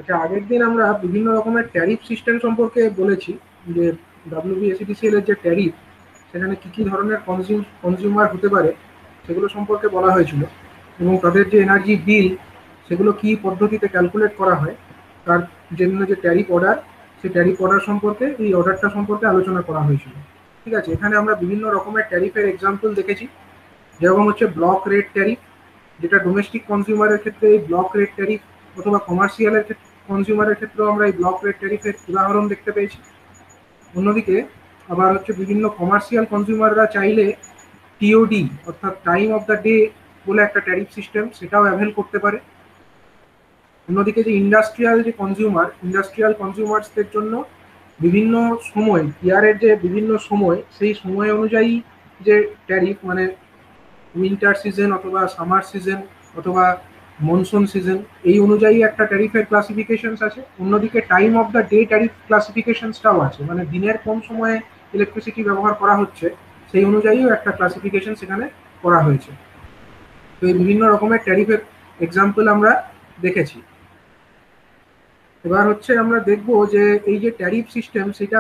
আচ্ছা, আগের দিন আমরা বিভিন্ন রকমের ট্যারিফ সিস্টেম সম্পর্কে বলেছি, যে WBSETCL এর যে ট্যারিফ, সেখানে কি কি ধরনের কনজিউমার হতে পারে সেগুলো সম্পর্কে বলা হয়েছিল, এবং তাদের যে এনার্জি বিল সেগুলো কি পদ্ধতিতে ক্যালকুলেট করা হয়, তার জন্য যে ট্যারিফ অর্ডার, সেই ট্যারিফ অর্ডার সম্পর্কে, এই অর্ডারটা সম্পর্কে আলোচনা করা হয়েছিল। ঠিক আছে, এখানে আমরা বিভিন্ন রকমের ট্যারিফের এক্সাম্পল দেখেছি, যেরকম হচ্ছে ব্লক রেট ট্যারিফ, যেটা ডোমেস্টিক কনজিউমারের ক্ষেত্রে এই ব্লক রেট ট্যারিফ, অথবা কমার্শিয়ালের কনজিউমারের ক্ষেত্রেও আমরা এই ব্লক রেট ট্যারিফের উদাহরণ দেখতে পেয়েছি। অন্যদিকে আবার হচ্ছে বিভিন্ন কমার্শিয়াল কনজিউমাররা চাইলে টিওডি অর্থাৎ টাইম অফ দ্য ডে বলে একটা ট্যারিফ সিস্টেম, সেটাও অ্যাভেল করতে পারে। অন্যদিকে যে ইন্ডাস্ট্রিয়াল কনজিউমার্সদের জন্য বিভিন্ন সময়, ইয়ারের যে বিভিন্ন সময়, সেই সময় অনুযায়ী যে ট্যারিফ, মানে উইন্টার সিজন অথবা সামার সিজন অথবা মনসুন সিজন, এই অনুযায়ী একটা ট্যারিফের ক্লাসিফিকেশনস আছে। অন্যদিকে time of the day tariff ক্লাসিফিকেশনসটাও আছে, মানে দিনের কোন সময়ে ইলেকট্রিসিটি ব্যবহার করা হচ্ছে সেই অনুযায়ীও একটা ক্লাসিফিকেশন সেখানে করা হয়েছে। তো এই বিভিন্ন রকমের ট্যারিফের এক্সাম্পল আমরা দেখেছি। এবার হচ্ছে আমরা দেখব যে এই যে ট্যারিফ সিস্টেম, সেটা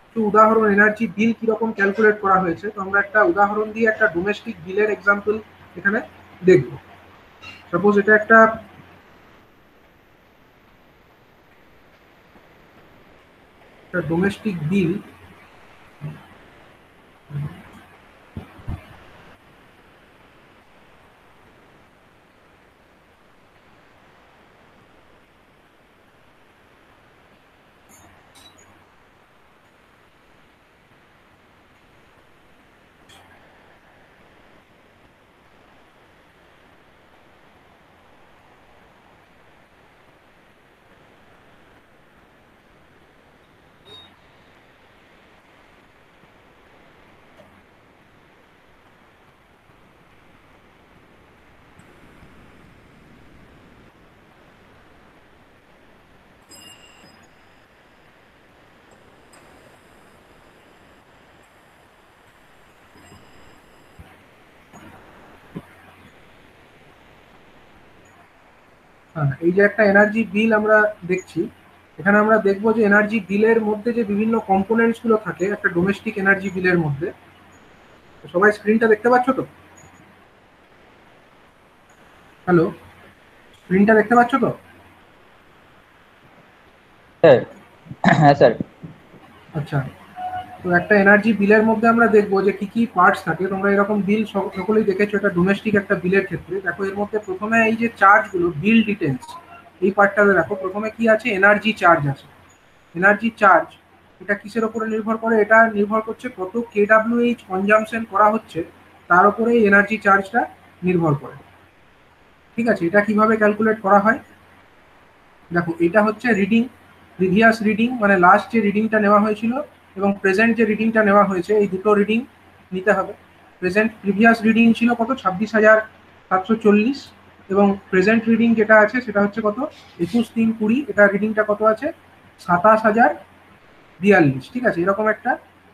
একটু উদাহরণ, এনার্জি বিল কিরকম ক্যালকুলেট করা হয়েছে। তো আমরা একটা উদাহরণ দিয়ে একটা ডোমেস্টিক বিলের এক্সাম্পল এখানে দেখব। সাপোজ এটা একটা ডোমেস্টিক বিল, এই যে একটা এনার্জি বিল আমরা দেখছি, এখানে আমরা দেখবো যে এনার্জি বিলের মধ্যে যে বিভিন্ন কম্পোনেন্টস গুলো থাকে একটা ডোমেস্টিক এনার্জি বিলের মধ্যে। সবাই স্ক্রিনটা দেখতে পাচ্ছ তো? হ্যালো, স্ক্রিনটা দেখতে পাচ্ছ তো? স্যার, হ্যাঁ স্যার। আচ্ছা, তো একটা এনার্জি বিলের মধ্যে আমরা দেখবো যে কি কি পার্টস থাকে। তোমরা এরকম বিল সকলেই দেখেছো, এটা ডোমেস্টিক একটা বিলের ক্ষেত্রে। দেখো এর মধ্যে প্রথমে এই যে চার্জগুলো, বিল ডিটেলস, এই পার্টটাতে দেখো প্রথমে কি আছে, এনার্জি চার্জ আছে। এনার্জি চার্জ এটা কিসের উপরে নির্ভর করে? এটা নির্ভর করছে কত কেডাব্লিউএইচ কনজাম্পশন করা হচ্ছে, তার উপরে এনার্জি চার্জটা নির্ভর করে। ঠিক আছে, এটা কিভাবে ক্যালকুলেট করা হয়? দেখো, এটা হচ্ছে রিডিং, প্রিভিয়াস রিডিং, মানে লাস্ট যে রিডিংটা নেওয়া হয়েছিল এবং প্রেজেন্ট যে রিডিংটা নেওয়া হয়েছে, এই দুটো রিডিং নিতে হবে। প্রিভিয়াস রিডিং ছিল কত, 26,740, এবং প্রেজেন্ট রিডিং যেটা আছে সেটা হচ্ছে কত, 21,320। এটা রিডিংটা কত আছে, 27,042। ঠিক আছে, এরকম একটা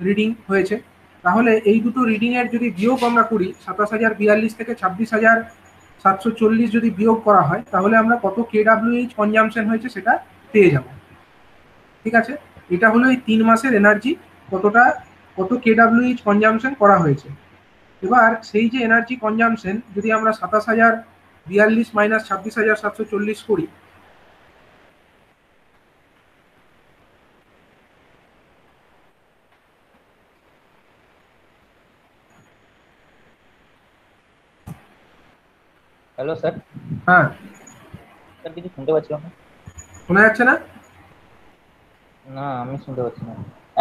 রিডিং হয়েছে। তাহলে এই দুটো রিডিং এর যদি বিয়োগ আমরা করি, 27,042 থেকে 26,740 যদি বিয়োগ করা হয়, তাহলে আমরা কত কেডাব্লিউএইচ কনজাম্পশন হয়েছে সেটা পেয়ে যাব। ঠিক আছে, এটা হলো এই 3 মাসের এনার্জি কত কেডাব্লিউএইচ কনজাম্পশন করা হয়েছে। এবার সেই যে এনার্জি কনজাম্পশন যদি আমরা 27,042 মাইনাস 26,740 করি, হ্যালো স্যার। হ্যাঁ, স্যার কিছু শুনতে পাচ্ছিলাম না। শোনা যাচ্ছে না? না, আমি শুনতে পাচ্ছি না।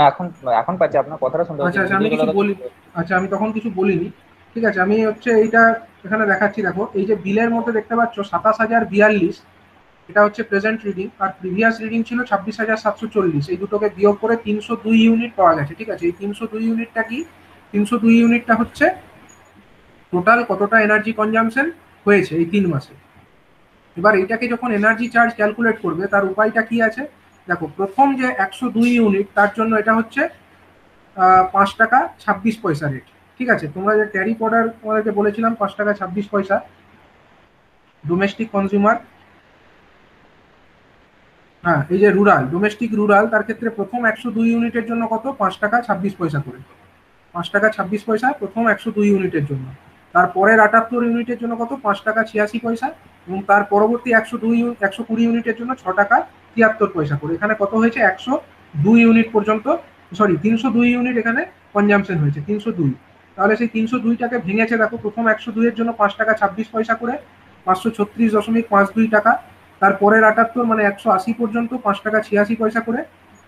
এখন এখন পাচ্ছি, আপনার কথাটা শুনতে পাচ্ছি, আচ্ছা আচ্ছা, আমি ভিডিও কিছু চলাকালীন বলি। শুনতে পাচ্ছি। আচ্ছা, আমি তখন কিছু বলিনি। ঠিক আছে, আমি হচ্ছে এইটা এখানে দেখাচ্ছি। দেখো, এই যে বিলের মধ্যে দেখতে পাচ্ছ 27,042, এটা হচ্ছে প্রেজেন্ট রিডিং, আর প্রিভিয়াস রিডিং ছিল 26,740। এই দুটোকে বিয়োগ করে 302 ইউনিট পাওয়া গেছে। ঠিক আছে, এই 302 ইউনিটটা কি, 302 ইউনিটটা হচ্ছে টোটাল কতটা এনার্জি কনজাম্পশন হয়েছে এই 3 মাসে। এবার এটাকে যখন এনার্জি চার্জ ক্যালকুলেট করবে, তার উপায়টা কি আছে? দেখো, প্রথম যে 102 ইউনিট, তার জন্য এটা হচ্ছে 5 টাকা 26 পয়সা রেট। ঠিক আছে, তোমরা যে ট্যারিফ অর্ডার তোমাদেরকে বলেছিলাম 5 টাকা 26 পয়সা ডোমেস্টিক কনজিউমার, হ্যাঁ, এই যে রুরাল, ডোমেস্টিক রুরাল, তার ক্ষেত্রে প্রথম 102 ইউনিটের জন্য কত, 5 টাকা 26 পয়সা করে। 5 টাকা 26 পয়সা প্রথম 102 ইউনিটের জন্য। তারপরের 78 ইউনিটের জন্য কত, 5 টাকা 86 পয়সা। এবং তার পরবর্তী 120 ইউনিটের জন্য 6 টাকা 73 পয়সা করে। এখানে কত হয়েছে, 102 ইউনিট পর্যন্ত, সরি 302 ইউনিট এখানে কনজামশন হয়েছে, 302। তাহলে সেই 302টাকে ভেঙেছে দেখো, প্রথম 102 এর জন্য 5 টাকা 26 পয়সা করে, 536.52 টাকা। তারপরের 78 মানে 180 পর্যন্ত 5 টাকা 86 পয়সা করে,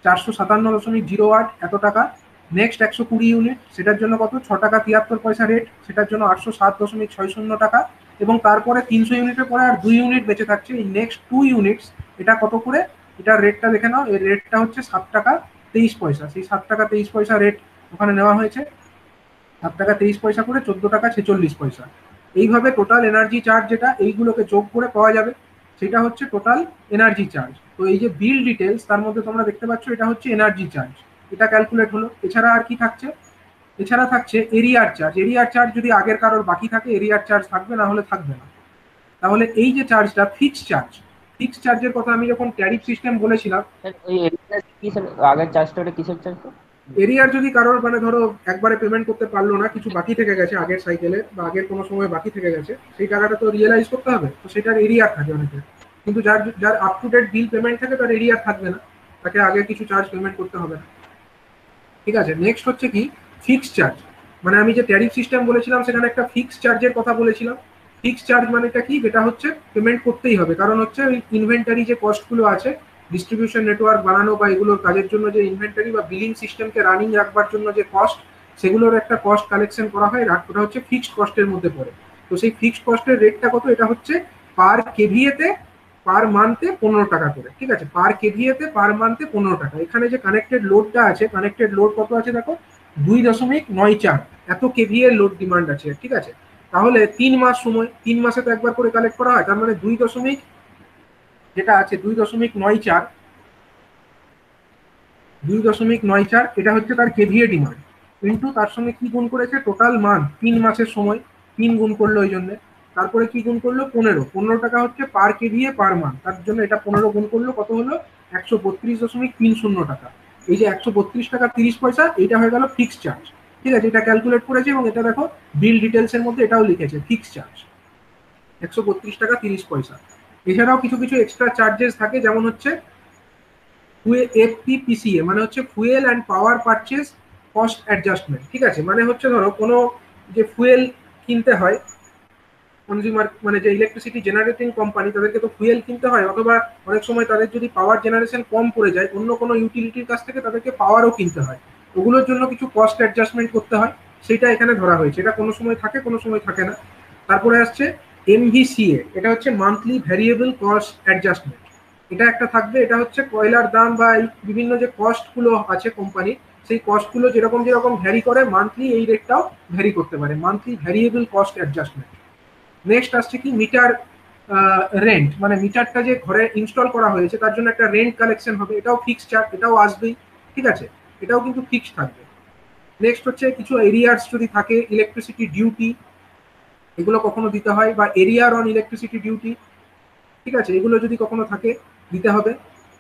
457.08 এত টাকা। নেক্সট 120 ইউনিট, সেটার জন্য কত, 6 টাকা 73 পয়সা রেট, সেটার জন্য 807.60 টাকা। এবং তারপরে 300 ইউনিটের পরে আর 2 ইউনিট বেঁচে থাকছে, এই নেক্সট 2 ইউনিটস, এটা কত করে, এটার রেটটা দেখে নাও। এর রেটটা হচ্ছে 7 টাকা 23 পয়সা। সেই 7 টাকা 23 পয়সা রেট ওখানে নেওয়া হয়েছে, 7 টাকা 23 পয়সা করে, 14 টাকা 46 পয়সা। এইভাবে টোটাল এনার্জি চার্জ যেটা, এইগুলোকে যোগ করে পাওয়া যাবে, সেটা হচ্ছে টোটাল এনার্জি চার্জ। তো এই যে বিল ডিটেলস, তার মধ্যে তোমরা দেখতে পাচ্ছ এটা হচ্ছে এনার্জি চার্জ, এটা ক্যালকুলেট হলো। এছাড়া আর কি থাকছে, এছাড়া থাকছে এরিয়ার চার্জ। এরিয়ার চার্জ যদি আগের কারোর বাকি থাকে, এরিয়ার চার্জ থাকবে, না হলে থাকবে না। তাহলে এই যে চার্জটা ফিক্সড চার্জ, ফিক্সড চার্জের কথা আমি যখন ট্যারিফ সিস্টেম বলেছিলাম, স্যার ওই এরিয়ার কিসের আগের চার্জটা, ওটা কিসের চার্জ? এরিয়ার যদি কারোর মানে ধরো একবারে পেমেন্ট করতে পারলো না, কিছু বাকি থেকে গেছে আগের সাইকেলে বা আগের কোনো সময় বাকি থেকে গেছে, সেই টাকাটা তো রিয়েলাইজ করতে হবে, তো সেটার এরিয়ার থাকে অনেকের। কিন্তু যার যার up to date bill payment থাকে, তার এরিয়ার থাকবে না, তাকে আগে কিছু চার্জ পেমেন্ট করতে হবে না। ঠিক আছে, নেক্সট হচ্ছে কি ফিক্সড চার্জ। মানে আমি যে ট্যারিফ সিস্টেম বলেছিলাম, সেখানে একটা ফিক্সড চার্জের কথা বলেছিলাম। ফিক্সড চার্জ মানেটা কি, যেটা হচ্ছে পেমেন্ট করতেই হবে, কারণ হচ্ছে ওই ইনভেন্টারি যে কস্টগুলো আছে, ডিস্ট্রিবিউশন নেটওয়ার্ক বানানো বা এগুলোর কাজের জন্য যে ইনভেন্টারি বা বিলিং সিস্টেমকে রানিং রাখবার জন্য যে কস্ট, সেগুলোর একটা কস্ট কালেকশন করা হয়, ওটা হচ্ছে ফিক্সড কস্টের মধ্যে পড়ে। তো সেই ফিক্সড কস্টের রেটটা কত, এটা হচ্ছে পার কেভিএতে পার মান্থে 15 টাকা করে। ঠিক আছে, পার কেভিএতে পার মান্থে 15 টাকা। এখানে যে কানেক্টেড লোডটা আছে, কানেক্টেড লোড কত আছে দেখো, 2.94 এত কেভিএ লোড ডিমান্ড আছে। ঠিক আছে, তাহলে 3 মাস সময়, 3 মাসে তো একবার করে কালেক্ট করা হয়, তার মানে 2 দশমিক যেটা আছে 2.94, 2.94 এটা হচ্ছে তার কেভিএ ডিমান্ড। কিন্তু তার সঙ্গে কি গুণ করেছে, টোটাল মান্থ 3 মাসের সময়, 3 গুণ করলো ওই জন্য। তারপরে কি গুণ করলো, 15 টাকা হচ্ছে পার কেভিএ পার মান্থ, তার জন্য এটা 15 গুণ করলো, কত হলো, 132.30 টাকা। এই যে 132 টাকা 30 পয়সা, এটা হয়ে গেল ফিক্সড চার্জ। ঠিক আছে, এটা ক্যালকুলেট করেছে এবং এটা দেখো বিল ডিটেলস এর মধ্যে এটাও লিখেছে, ফিক্সড চার্জ 132 টাকা 30 পয়সা। এছাড়াও কিছু কিছু এক্সট্রা চার্জেস থাকে, যেমন হচ্ছে এফপিপিসিএ, মানে হচ্ছে fuel and power purchase cost adjustment. ঠিক আছে, মানে হচ্ছে ধরো কোনো যে ফুয়েল কিনতে হয়, কনজিউমার মানে যে ইলেকট্রিসিটি জেনারেটিং কোম্পানি, তাদেরকে তো ফুয়েল কিনতে হয়, অথবা অনেক সময় তাদের যদি পাওয়ার জেনারেশন কম পড়ে যায়, অন্য কোনো ইউটিলিটির কাছ থেকে তাদেরকে পাওয়ারও কিনতে হয়, ওগুলোর জন্য কিছু কস্ট অ্যাডজাস্টমেন্ট করতে হয়, সেটা এখানে ধরা হয়েছে। এটা কোনো সময় থাকে, কোনো সময় থাকে না। তারপরে আসছে এমভিসিএ, এটা হচ্ছে মান্থলি ভ্যারিয়েবল কস্ট অ্যাডজাস্টমেন্ট। এটা একটা থাকবে, এটা হচ্ছে কয়লার দাম বা এই বিভিন্ন যে কস্টগুলো আছে কোম্পানি, সেই কস্টগুলো যেরকম যেরকম ভ্যারি করে, মান্থলি এই রেটটাও ভ্যারি করতে পারে, monthly variable cost adjustment. Next আসছে কি মিটার রেন্ট, মানে মিটারটা যে ঘরে ইনস্টল করা হয়েছে তার জন্য একটা রেন্ট কালেকশন হবে, এটাও ফিক্সড চার্জ, এটাও আসবেই। ঠিক আছে, এটাও কিন্তু ফিক্সড থাকবে। নেক্সট হচ্ছে কিছু এরিয়ার্স যদি থাকে, ইলেকট্রিসিটি ডিউটি, এগুলো কখনো দিতে হয়, বা এরিয়ার অন ইলেকট্রিসিটি ডিউটি। ঠিক আছে, এগুলো যদি কখনো থাকে দিতে হবে।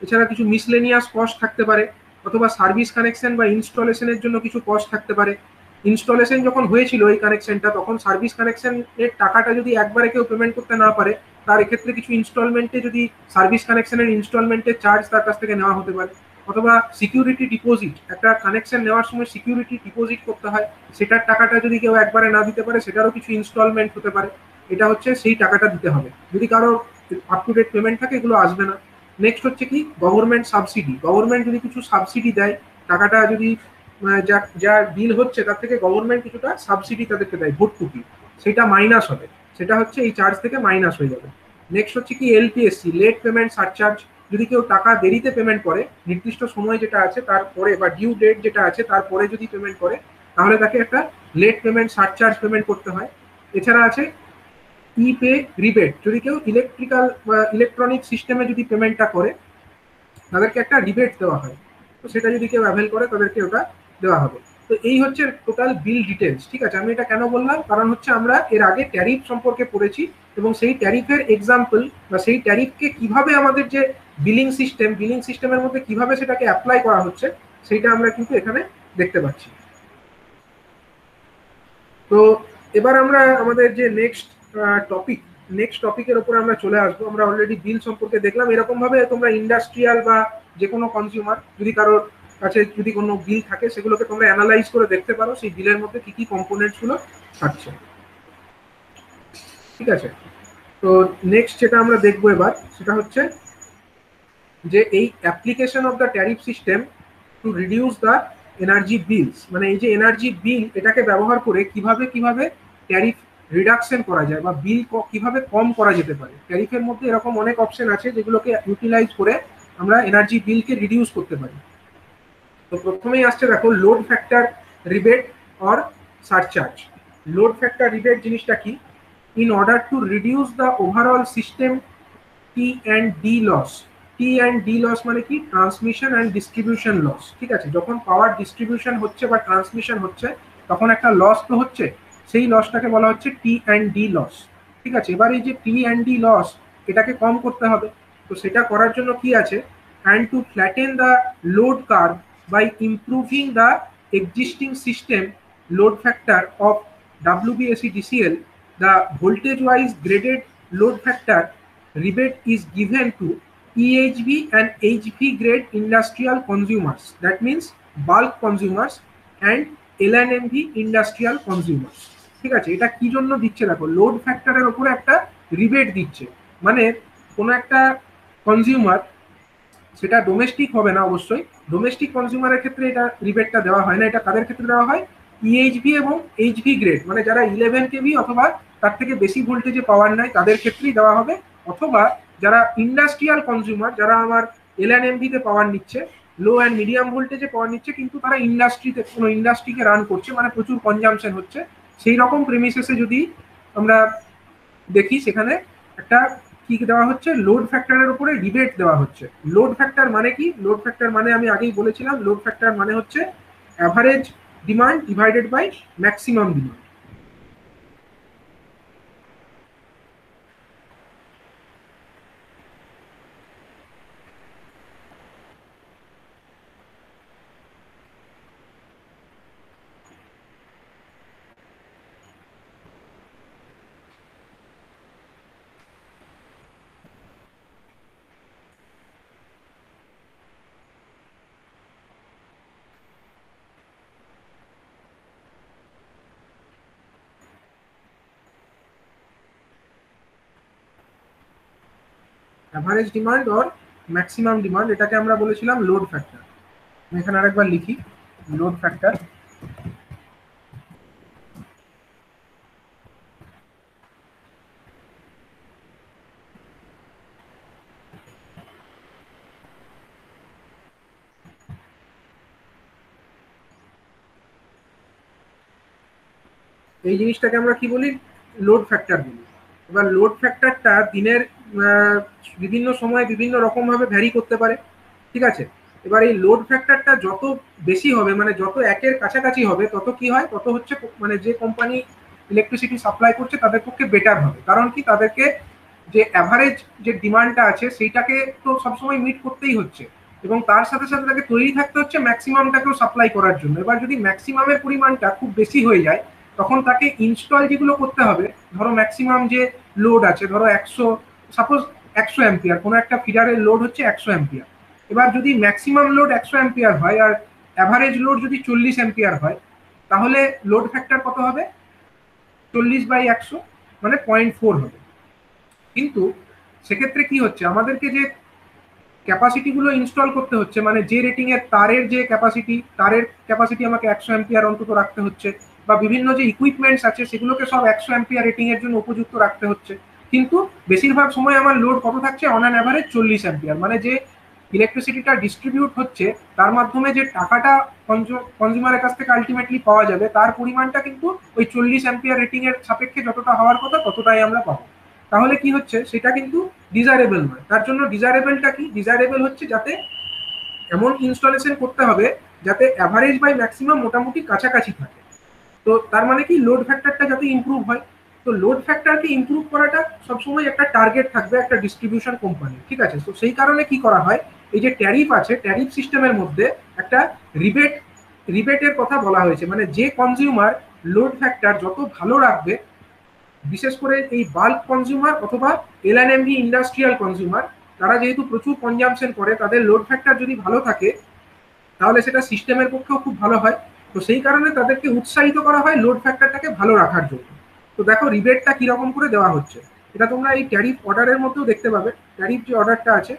এছাড়া কিছু মিসলেনিয়াস কস্ট থাকতে পারে, অথবা সার্ভিস কানেকশন বা ইনস্টলেশনের জন্য কিছু কস্ট থাকতে পারে। ইনস্টলেশন যখন হয়েছিল এই কানেকশনটা, তখন সার্ভিস কানেকশনের টাকাটা যদি একবারে কেউ পেমেন্ট করতে না পারে, তার এক্ষেত্রে কিছু ইনস্টলমেন্টে যদি সার্ভিস কানেকশনের ইনস্টলমেন্টের চার্জ তার কাছ থেকে নেওয়া হতে পারে। অথবা সিকিউরিটি ডিপোজিট, একটা কানেকশন নেওয়ার সময় সিকিউরিটি ডিপোজিট করতে হয়, সেটার টাকাটা যদি কেউ একবারে না দিতে পারে, সেটারও কিছু ইনস্টলমেন্ট হতে পারে। এটা হচ্ছে সেই টাকাটা দিতে হবে, যদি কারো আপ টু ডেট পেমেন্ট থাকে এগুলো আসবে না। নেক্সট হচ্ছে কি গভর্নমেন্ট সাবসিডি, গভর্নমেন্ট যদি কিছু সাবসিডি দেয়, টাকাটা যদি যা বিল হচ্ছে তার থেকে গভর্নমেন্ট কিছুটা সাবসিডি তাদেরকে দেয় ভর্তুকি, সেটা মাইনাস হবে, সেটা হচ্ছে এই চার্জ থেকে মাইনাস হয়ে যাবে। নেক্সট হচ্ছে কি এলপিএসসি, লেট পেমেন্ট সারচার্জ, যদি কেউ টাকা দেরিতে পেমেন্ট করে, নির্দিষ্ট সময় যেটা আছে তারপরে বা ডিউ ডেট যেটা আছে তারপরে যদি পেমেন্ট করে, তাহলে তাকে একটা লেট পেমেন্ট সারচার্জ পেমেন্ট করতে হয়। এছাড়া আছে ই পে রিবেট, যদি কেউ ইলেকট্রিক্যাল বা ইলেকট্রনিক সিস্টেমে যদি পেমেন্টটা করে, তাদেরকে একটা রিবেট দেওয়া হয়, তো সেটা যদি কেউ অ্যাভেল করে তাদেরকে ওটা দেওয়া হবে। তো এই হচ্ছে টোটাল বিল ডিটেলস। ঠিক আছে, আমি এটা কেন বললাম, কারণ হচ্ছে আমরা এর আগে ট্যারিফ সম্পর্কে পড়েছি, এবং সেই ট্যারিফের এক্সাম্পল বা সেই ট্যারিফকে কিভাবে আমাদের যে বিলিং সিস্টেমের মধ্যে কিভাবে সেটাকে অ্যাপ্লাই করা হচ্ছে সেইটা আমরা কিন্তু এখানে দেখতে পাচ্ছি। তো এবার আমরা আমাদের যে নেক্সট টপিকের উপর আমরা চলে আসবো। আমরা অলরেডি বিল সম্পর্কে দেখলাম। এরকম ভাবে তোমরা ইন্ডাস্ট্রিয়াল বা যে কোনো কনজিউমার যদি কারোর কাছে যদি কোনো বিল থাকে সেগুলোকে তোমরা অ্যানালাইজ করে দেখতে পারো সেই বিলের মধ্যে কি কি কম্পোনেন্টস গুলো থাকছে। ঠিক আছে, তো নেক্সট যেটা আমরা দেখবো এবার সেটা হচ্ছে যে এই application of the tariff system to reduce the energy bills, মানে এই যে এনার্জি বিল এটাকে ব্যবহার করে কিভাবে কিভাবে ট্যারিফ রিডাকশন করা যায় বা বিল কিভাবে কম করা যেতে পারে। ট্যারিফের মধ্যে এরকম অনেক অপশন আছে যেগুলোকে ইউটিলাইজ করে আমরা এনার্জি বিলকে রিডিউস করতে পারি। তো প্রথমেই আসছে দেখো load factor rebate or surcharge. Load factor rebate জিনিসটা কি? In order to reduce the overall system T and D loss. T and D loss মানে কি? Transmission and distribution loss. ঠিক আছে, যখন পাওয়ার ডিস্ট্রিবিউশন হচ্ছে বা ট্রান্সমিশন হচ্ছে তখন একটা লস তো হচ্ছে, সেই লসটাকে বলা হচ্ছে টি অ্যান্ড ডি লস। ঠিক আছে, এবার এই যে টি অ্যান্ড ডি লস এটাকে কম করতে হবে। তো সেটা করার জন্য কি আছে? And to flatten the load curve by improving the existing system load factor of WBSEDCL, the voltage-wise graded load factor rebate is given to EHV and HV grade industrial consumers. That means bulk consumers and LNMV industrial consumers. ঠিক আছে, এটা কি জন্য দিচ্ছে দেখো, load ফ্যাক্টরের উপরে একটা রিবেট দিচ্ছে। মানে কোনো একটা কনজিউমার, সেটা ডোমেস্টিক হবে না অবশ্যই, ডোমেস্টিক কনজিউমারের ক্ষেত্রে এটা রিবেটটা দেওয়া হয় না। এটা কাদের ক্ষেত্রে দেওয়া হয়? ইএইচভি এবং এইচভি গ্রেড, মানে যারা 11 কেভি অথবা তার থেকে বেশি ভোল্টেজে পাওয়ার নেয় তাদের ক্ষেত্রেই দেওয়া হবে, অথবা যারা ইন্ডাস্ট্রিয়াল কনজিউমার, যারা আমার এলএনএমভিতে পাওয়ার নিচ্ছে, লো অ্যান্ড মিডিয়াম ভোল্টেজে পাওয়ার নিচ্ছে কিন্তু তারা ইন্ডাস্ট্রিতে কোনো ইন্ডাস্ট্রিকে রান করছে, মানে প্রচুর কনজামশন হচ্ছে, সেই রকম প্রেমিসেসে যদি আমরা দেখি সেখানে একটা কি দেওয়া হচ্ছে? লোড ফ্যাক্টরের উপরে রিবেট দেওয়া হচ্ছে। লোড ফ্যাক্টর মানে কি? লোড ফ্যাক্টর মানে আমি আগেই বলেছিলাম, লোড ফ্যাক্টর মানে হচ্ছে average demand divided by maximum demand. Average demand or maximum demand, এটাকে আমরা বলেছিলাম লোড ফ্যাক্টর। আমি এখানে আরেকবার লিখি, লোড ফ্যাক্টর। এই জিনিসটাকে আমরা কি বলি? লোড ফ্যাক্টর বলি। এবার লোড ফ্যাক্টরটা দিনের বিভিন্ন সময় বিভিন্ন রকম ভাবে ভ্যারি করতে পারে। ঠিক আছে, এবার এই লোড ফ্যাক্টরটা যত বেশি হবে, মানে যত একের কাছাকাছি হবে, তত কি হয়? তত হচ্ছে মানে যে কোম্পানি ইলেকট্রিসিটি সাপ্লাই করছে তাদের পক্ষে বেটার হবে। কারণ কি? তাদেরকে যে অ্যাভারেজ যে ডিমান্ডটা আছে সেইটাকে তো সবসময় মিট করতেই হচ্ছে, এবং তার সাথে সাথে তাকে তৈরি থাকতে হচ্ছে ম্যাক্সিমামটাকেও সাপ্লাই করার জন্য। এবার যদি ম্যাক্সিমামের পরিমাণটা খুব বেশি হয়ে যায় তখন তাকে ইনস্টল যেগুলো করতে হবে, ধরো ম্যাক্সিমাম যে লোড আছে, ধরো 100, সাপোজ 100 অ্যাম্পিয়ার, কোনো একটা ফিডারের লোড হচ্ছে 100 অ্যাম্পিয়ার। এবার যদি ম্যাক্সিমাম লোড 100 অ্যাম্পিয়ার হয় আর অ্যাভারেজ লোড যদি 40 অ্যাম্পিয়ার হয়, তাহলে লোড ফ্যাক্টর কত হবে? 40/100 মানে 0.4 হবে। কিন্তু সেক্ষেত্রে কি হচ্ছে? আমাদেরকে যে ক্যাপাসিটিগুলো ইনস্টল করতে হচ্ছে, মানে যে রেটিং এর তারের যে ক্যাপাসিটি, তারের ক্যাপাসিটি আমাকে 100 অ্যাম্পিয়ার অন্তত রাখতে হচ্ছে, বা বিভিন্ন যে ইকুইপমেন্টস আছে সেগুলোকে সব 100 অ্যাম্পিয়ার রেটিং এর জন্য উপযুক্ত রাখতে হচ্ছে। কিন্তু বেশিরভাগ সময় আমার লোড কত থাকছে? On an average 40 ampere. মানে যে ইলেকট্রিসিটিটা ডিস্ট্রিবিউট হচ্ছে তার মাধ্যমে যে টাকাটা কনজিউমারের কাছ থেকে আলটিমেটলি পাওয়া যাবে তার পরিমাণটা কিন্তু ওই 40 অ্যাম্পিয়ার রেটিং এর সাপেক্ষে যতটা হওয়ার কথা ততটাই আমরা পাবো। তাহলে কি হচ্ছে? সেটা কিন্তু ডিজারেবল নয়। তার জন্য ডিজারেবলটা কি? ডিজারেবল হচ্ছে যাতে এমন ইনস্টলেশন করতে হবে যাতে অ্যাভারেজ বাই ম্যাক্সিমাম মোটামুটি কাছাকাছি থাকে। তো তার মানে কি? লোড ফ্যাক্টরটা যাতে ইমপ্রুভ হয়। তো লোড ফ্যাক্টরকে ইমপ্রুভ করাটা সবসময় একটা টার্গেট থাকবে একটা ডিস্ট্রিবিউশন কোম্পানি, ঠিক আছে। তো সেই কারণে কি করা হয়, এই যে ট্যারিফ আছে, ট্যারিফ সিস্টেমের মধ্যে একটা রিবেটের কথা বলা হয়েছে। মানে যে কনজিউমার লোড ফ্যাক্টর যত ভালো রাখবে, বিশেষ করে এই বাল্ক কনজিউমার অথবা এলএনএমভি ইন্ডাস্ট্রিয়াল কনজিউমার, তারা যেহেতু প্রচুর কনজামশন করে, তাদের লোড ফ্যাক্টর যদি ভালো থাকে তাহলে সেটা সিস্টেমের পক্ষেও খুব ভালো হয়। তো সেই কারণে তাদেরকে উৎসাহিত করা হয় লোড ফ্যাক্টরটাকে ভালো রাখার জন্য। তো দেখো রিবেটটা কিরকম করে দেওয়া হচ্ছে, এটা তোমরা এই ট্যারিফ অর্ডারের মধ্যেও দেখতে পাবে। ট্যারিফ যে অর্ডারটা আছে,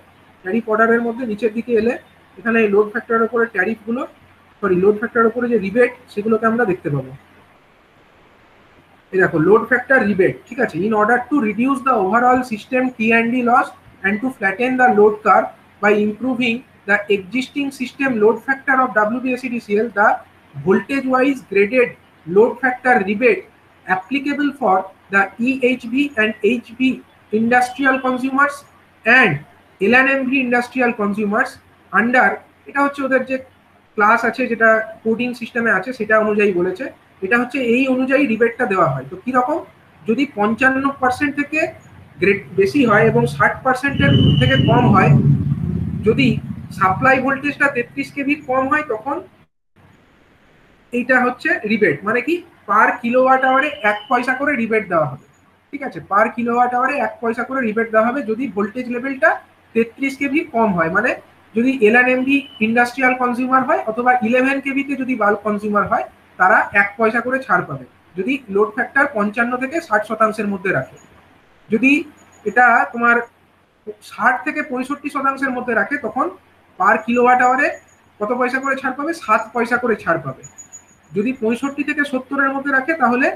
ট্যারিফ অর্ডারের মধ্যে নিচের দিকে এলে এখানে এই লোড ফ্যাক্টরের উপরে ট্যারিফগুলো, লোড ফ্যাক্টরের উপরে যে রিবেট, সেগুলোকে আমরা দেখতে পাবো। এই দেখো লোড ফ্যাক্টর রিবেট, ঠিক আছে। In order to reduce the overall system T&D loss and to flatten the load curve by improving the existing system load factor of WBSEDCL, the voltage wise graded load factor rebate applicable for the EHV and HV industrial consumers and LNMV industrial consumers under, এটা হচ্ছে ওদের যে class আছে, যেটা coding সিস্টেমে আছে সেটা অনুযায়ী বলেছে, এটা হচ্ছে এই অনুযায়ী রিবেটটা দেওয়া হয়। তো কিরকম, যদি 55% থেকে বেশি হয় এবং 60%-এর থেকে কম হয়, যদি সাপ্লাই ভোল্টেজটা 33 কেভি কম হয়, তখন এইটা হচ্ছে রিবেট। মানে কি, পার কিলোওয়াট আওয়ারে 1 পয়সা করে রিবেট দেওয়া হবে, ঠিক আছে। পার কিলোওয়াট আওয়ারে 1 পয়সা করে রিবেট দেওয়া হবে যদি ভোল্টেজ লেভেলটা 33 কেভি কম হয়। মানে যদি এলএনএমভি ইন্ডাস্ট্রিয়াল কনজিউমার হয় অথবা 11 কেভিতে যদি বাল্ক কনজিউমার হয়, তারা 1 পয়সা করে ছাড় পাবে যদি লোড ফ্যাক্টর 55 থেকে 60% মধ্যে রাখে। যদি এটা তোমার 60 থেকে 65% মধ্যে রাখে, তখন পার কিলোওয়াট আওয়ারে কত পয়সা করে ছাড় পাবে, 7 পয়সা করে ছাড় পাবে। যদি 65 থেকে 70-এর মধ্যে রাখে, তাহলে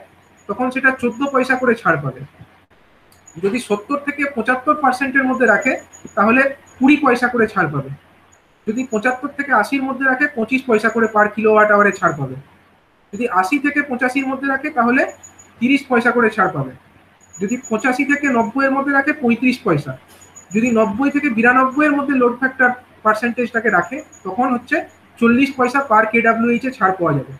তখন সেটা 14 পয়সা করে ছাড় পাবে। যদি 70 থেকে 75%-এর মধ্যে রাখে, তাহলে 20 পয়সা করে ছাড় পাবে। যদি 75 থেকে 80-র মধ্যে রাখে, 25 পয়সা করে পার কিলোওয়াট আওয়ারে ছাড় পাবে। যদি 80 থেকে 85-র মধ্যে রাখে, তাহলে 30 পয়সা করে ছাড় পাবে। যদি 85 থেকে 90-এর মধ্যে রাখে, 35 পয়সা। যদি 90 থেকে 92-এর মধ্যে লোড ফ্যাক্টর পার্সেন্টেজটাকে রাখে, তখন হচ্ছে 40 পয়সা পার কেডব্লিউএইচ এ ছাড় পাওয়া যাবে।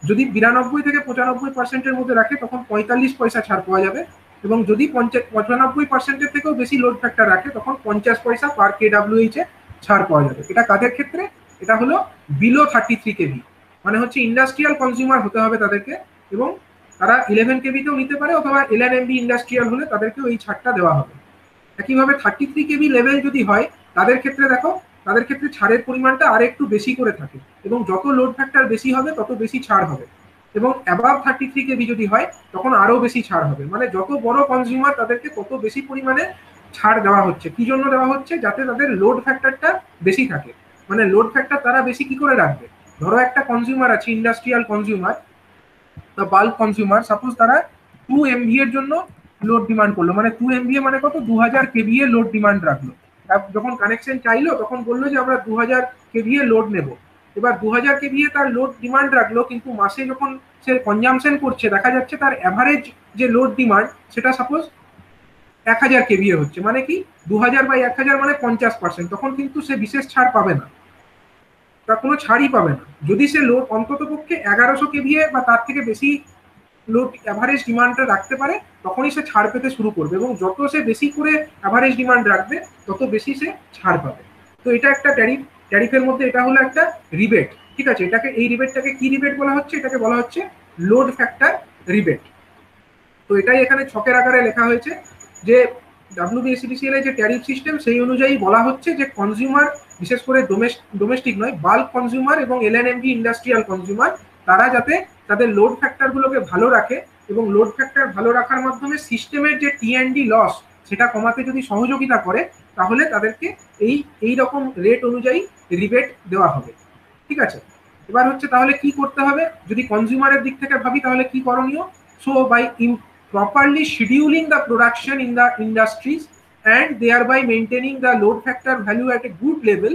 যদি 92 থেকে 95%-এর মধ্যে রাখে, তখন 45 পয়সা ছাড় পাওয়া যাবে। এবং যদি 95%-এর থেকেও বেশি লোড ফ্যাক্টর রাখে, তখন 50 পয়সা পার কেডব্লিউএইচ এ ছাড় পাওয়া যাবে। এটা কাদের ক্ষেত্রে, এটা হলো বিলো 33 কেভি, মানে হচ্ছে ইন্ডাস্ট্রিয়াল কনজিউমার হতে হবে তাদেরকে, এবং তারা 11 কেভিতেও নিতে পারে, অথবা এলএনএমবি ইন্ডাস্ট্রিয়াল হলে তাদেরকেও এই ছাড়টা দেওয়া হবে। একইভাবে 33 কেভি লেভেল যদি হয়, তাদের ক্ষেত্রে দেখো, তাদের ক্ষেত্রে ছাড়ের পরিমাণটা আর একটু বেশি করে থাকে, এবং যত লোড ফ্যাক্টর বেশি হবে তত বেশি ছাড় হবে। এবং অ্যাবাভ 33 কেভি যদি হয়, তখন আরো বেশি ছাড় হবে। মানে যত বড় কনজিউমার, তাদেরকে তত বেশি পরিমাণে ছাড় দেওয়া হচ্ছে। কি জন্য দেওয়া হচ্ছে, যাতে তাদের লোড ফ্যাক্টরটা বেশি থাকে। মানে লোড ফ্যাক্টর তারা বেশি কি করে রাখবে, ধরো একটা কনজিউমার আছে, ইন্ডাস্ট্রিয়াল কনজিউমার বা বাল্ক কনজিউমার, সাপোজ তারা 2 MV এর জন্য লোড ডিমান্ড করলো। মানে 2 MVA মানে কত, 2000 কেভিএ লোড ডিমান্ড রাখলো। যখন কানেকশন চাইলো, তখন বললো যে আমরা 2000 কেভিএ লোড নেব। এবার 2000 কেভিএ তার লোড ডিমান্ড রাখলো, কিন্তু মাসে যখন সে কনজামশন করছে, দেখা যাচ্ছে তার অ্যাভারেজ যে লোড ডিমান্ড, সেটা সাপোজ 1000 কেভিএ হচ্ছে। মানে কি, 2000 বাই 1000 মানে 50%। তখন কিন্তু সে বিশেষ ছাড় পাবে না, তার কোনো ছাড়ই পাবে না। যদি সে লোড অন্তত পক্ষে 1100 কেভিএ বা তার থেকে বেশি লোড অ্যাভারেজ ডিমান্ডটা রাখতে পারে, তখনই সে ছাড় পেতে শুরু করবে। এবং যত সে বেশি করে অ্যাভারেজ ডিমান্ড রাখবে, তত বেশি সে ছাড় পাবে। তো এটা একটা ট্যারিফ। ট্যারিফের মধ্যে এটা হলো একটা রিবেট, ঠিক আছে। এটাকে, এই রিবেটটাকে কি রিবেট বলা হচ্ছে, এটাকে বলা হচ্ছে লোড ফ্যাক্টর রিবেট। তো এটাই এখানে ছকের আকারে লেখা হয়েছে যে WBSEDCL এর যে ট্যারিফ সিস্টেম, সেই অনুযায়ী বলা হচ্ছে যে কনজিউমার, বিশেষ করে ডোমেস্টিক নয়, বাল্ক কনজিউমার এবং এলএনএমভি ইন্ডাস্ট্রিয়াল কনজিউমার, তারা যাতে তাদের লোড ফ্যাক্টরগুলোকে ভালো রাখে, এবং লোড ফ্যাক্টর ভালো রাখার মাধ্যমে সিস্টেমের যে টি&ডি লস, সেটা কমাতে যদি সহযোগিতা করে, তাহলে তাদেরকে এই রকম রেট অনুযায়ী রিবেট দেওয়া হবে, ঠিক আছে। এবার হচ্ছে তাহলে কি করতে হবে, যদি কনজিউমারের দিক থেকে ভাবি, তাহলে কি করণীয়। So by properly scheduling the production in the industries and thereby maintaining the load factor value at a good level,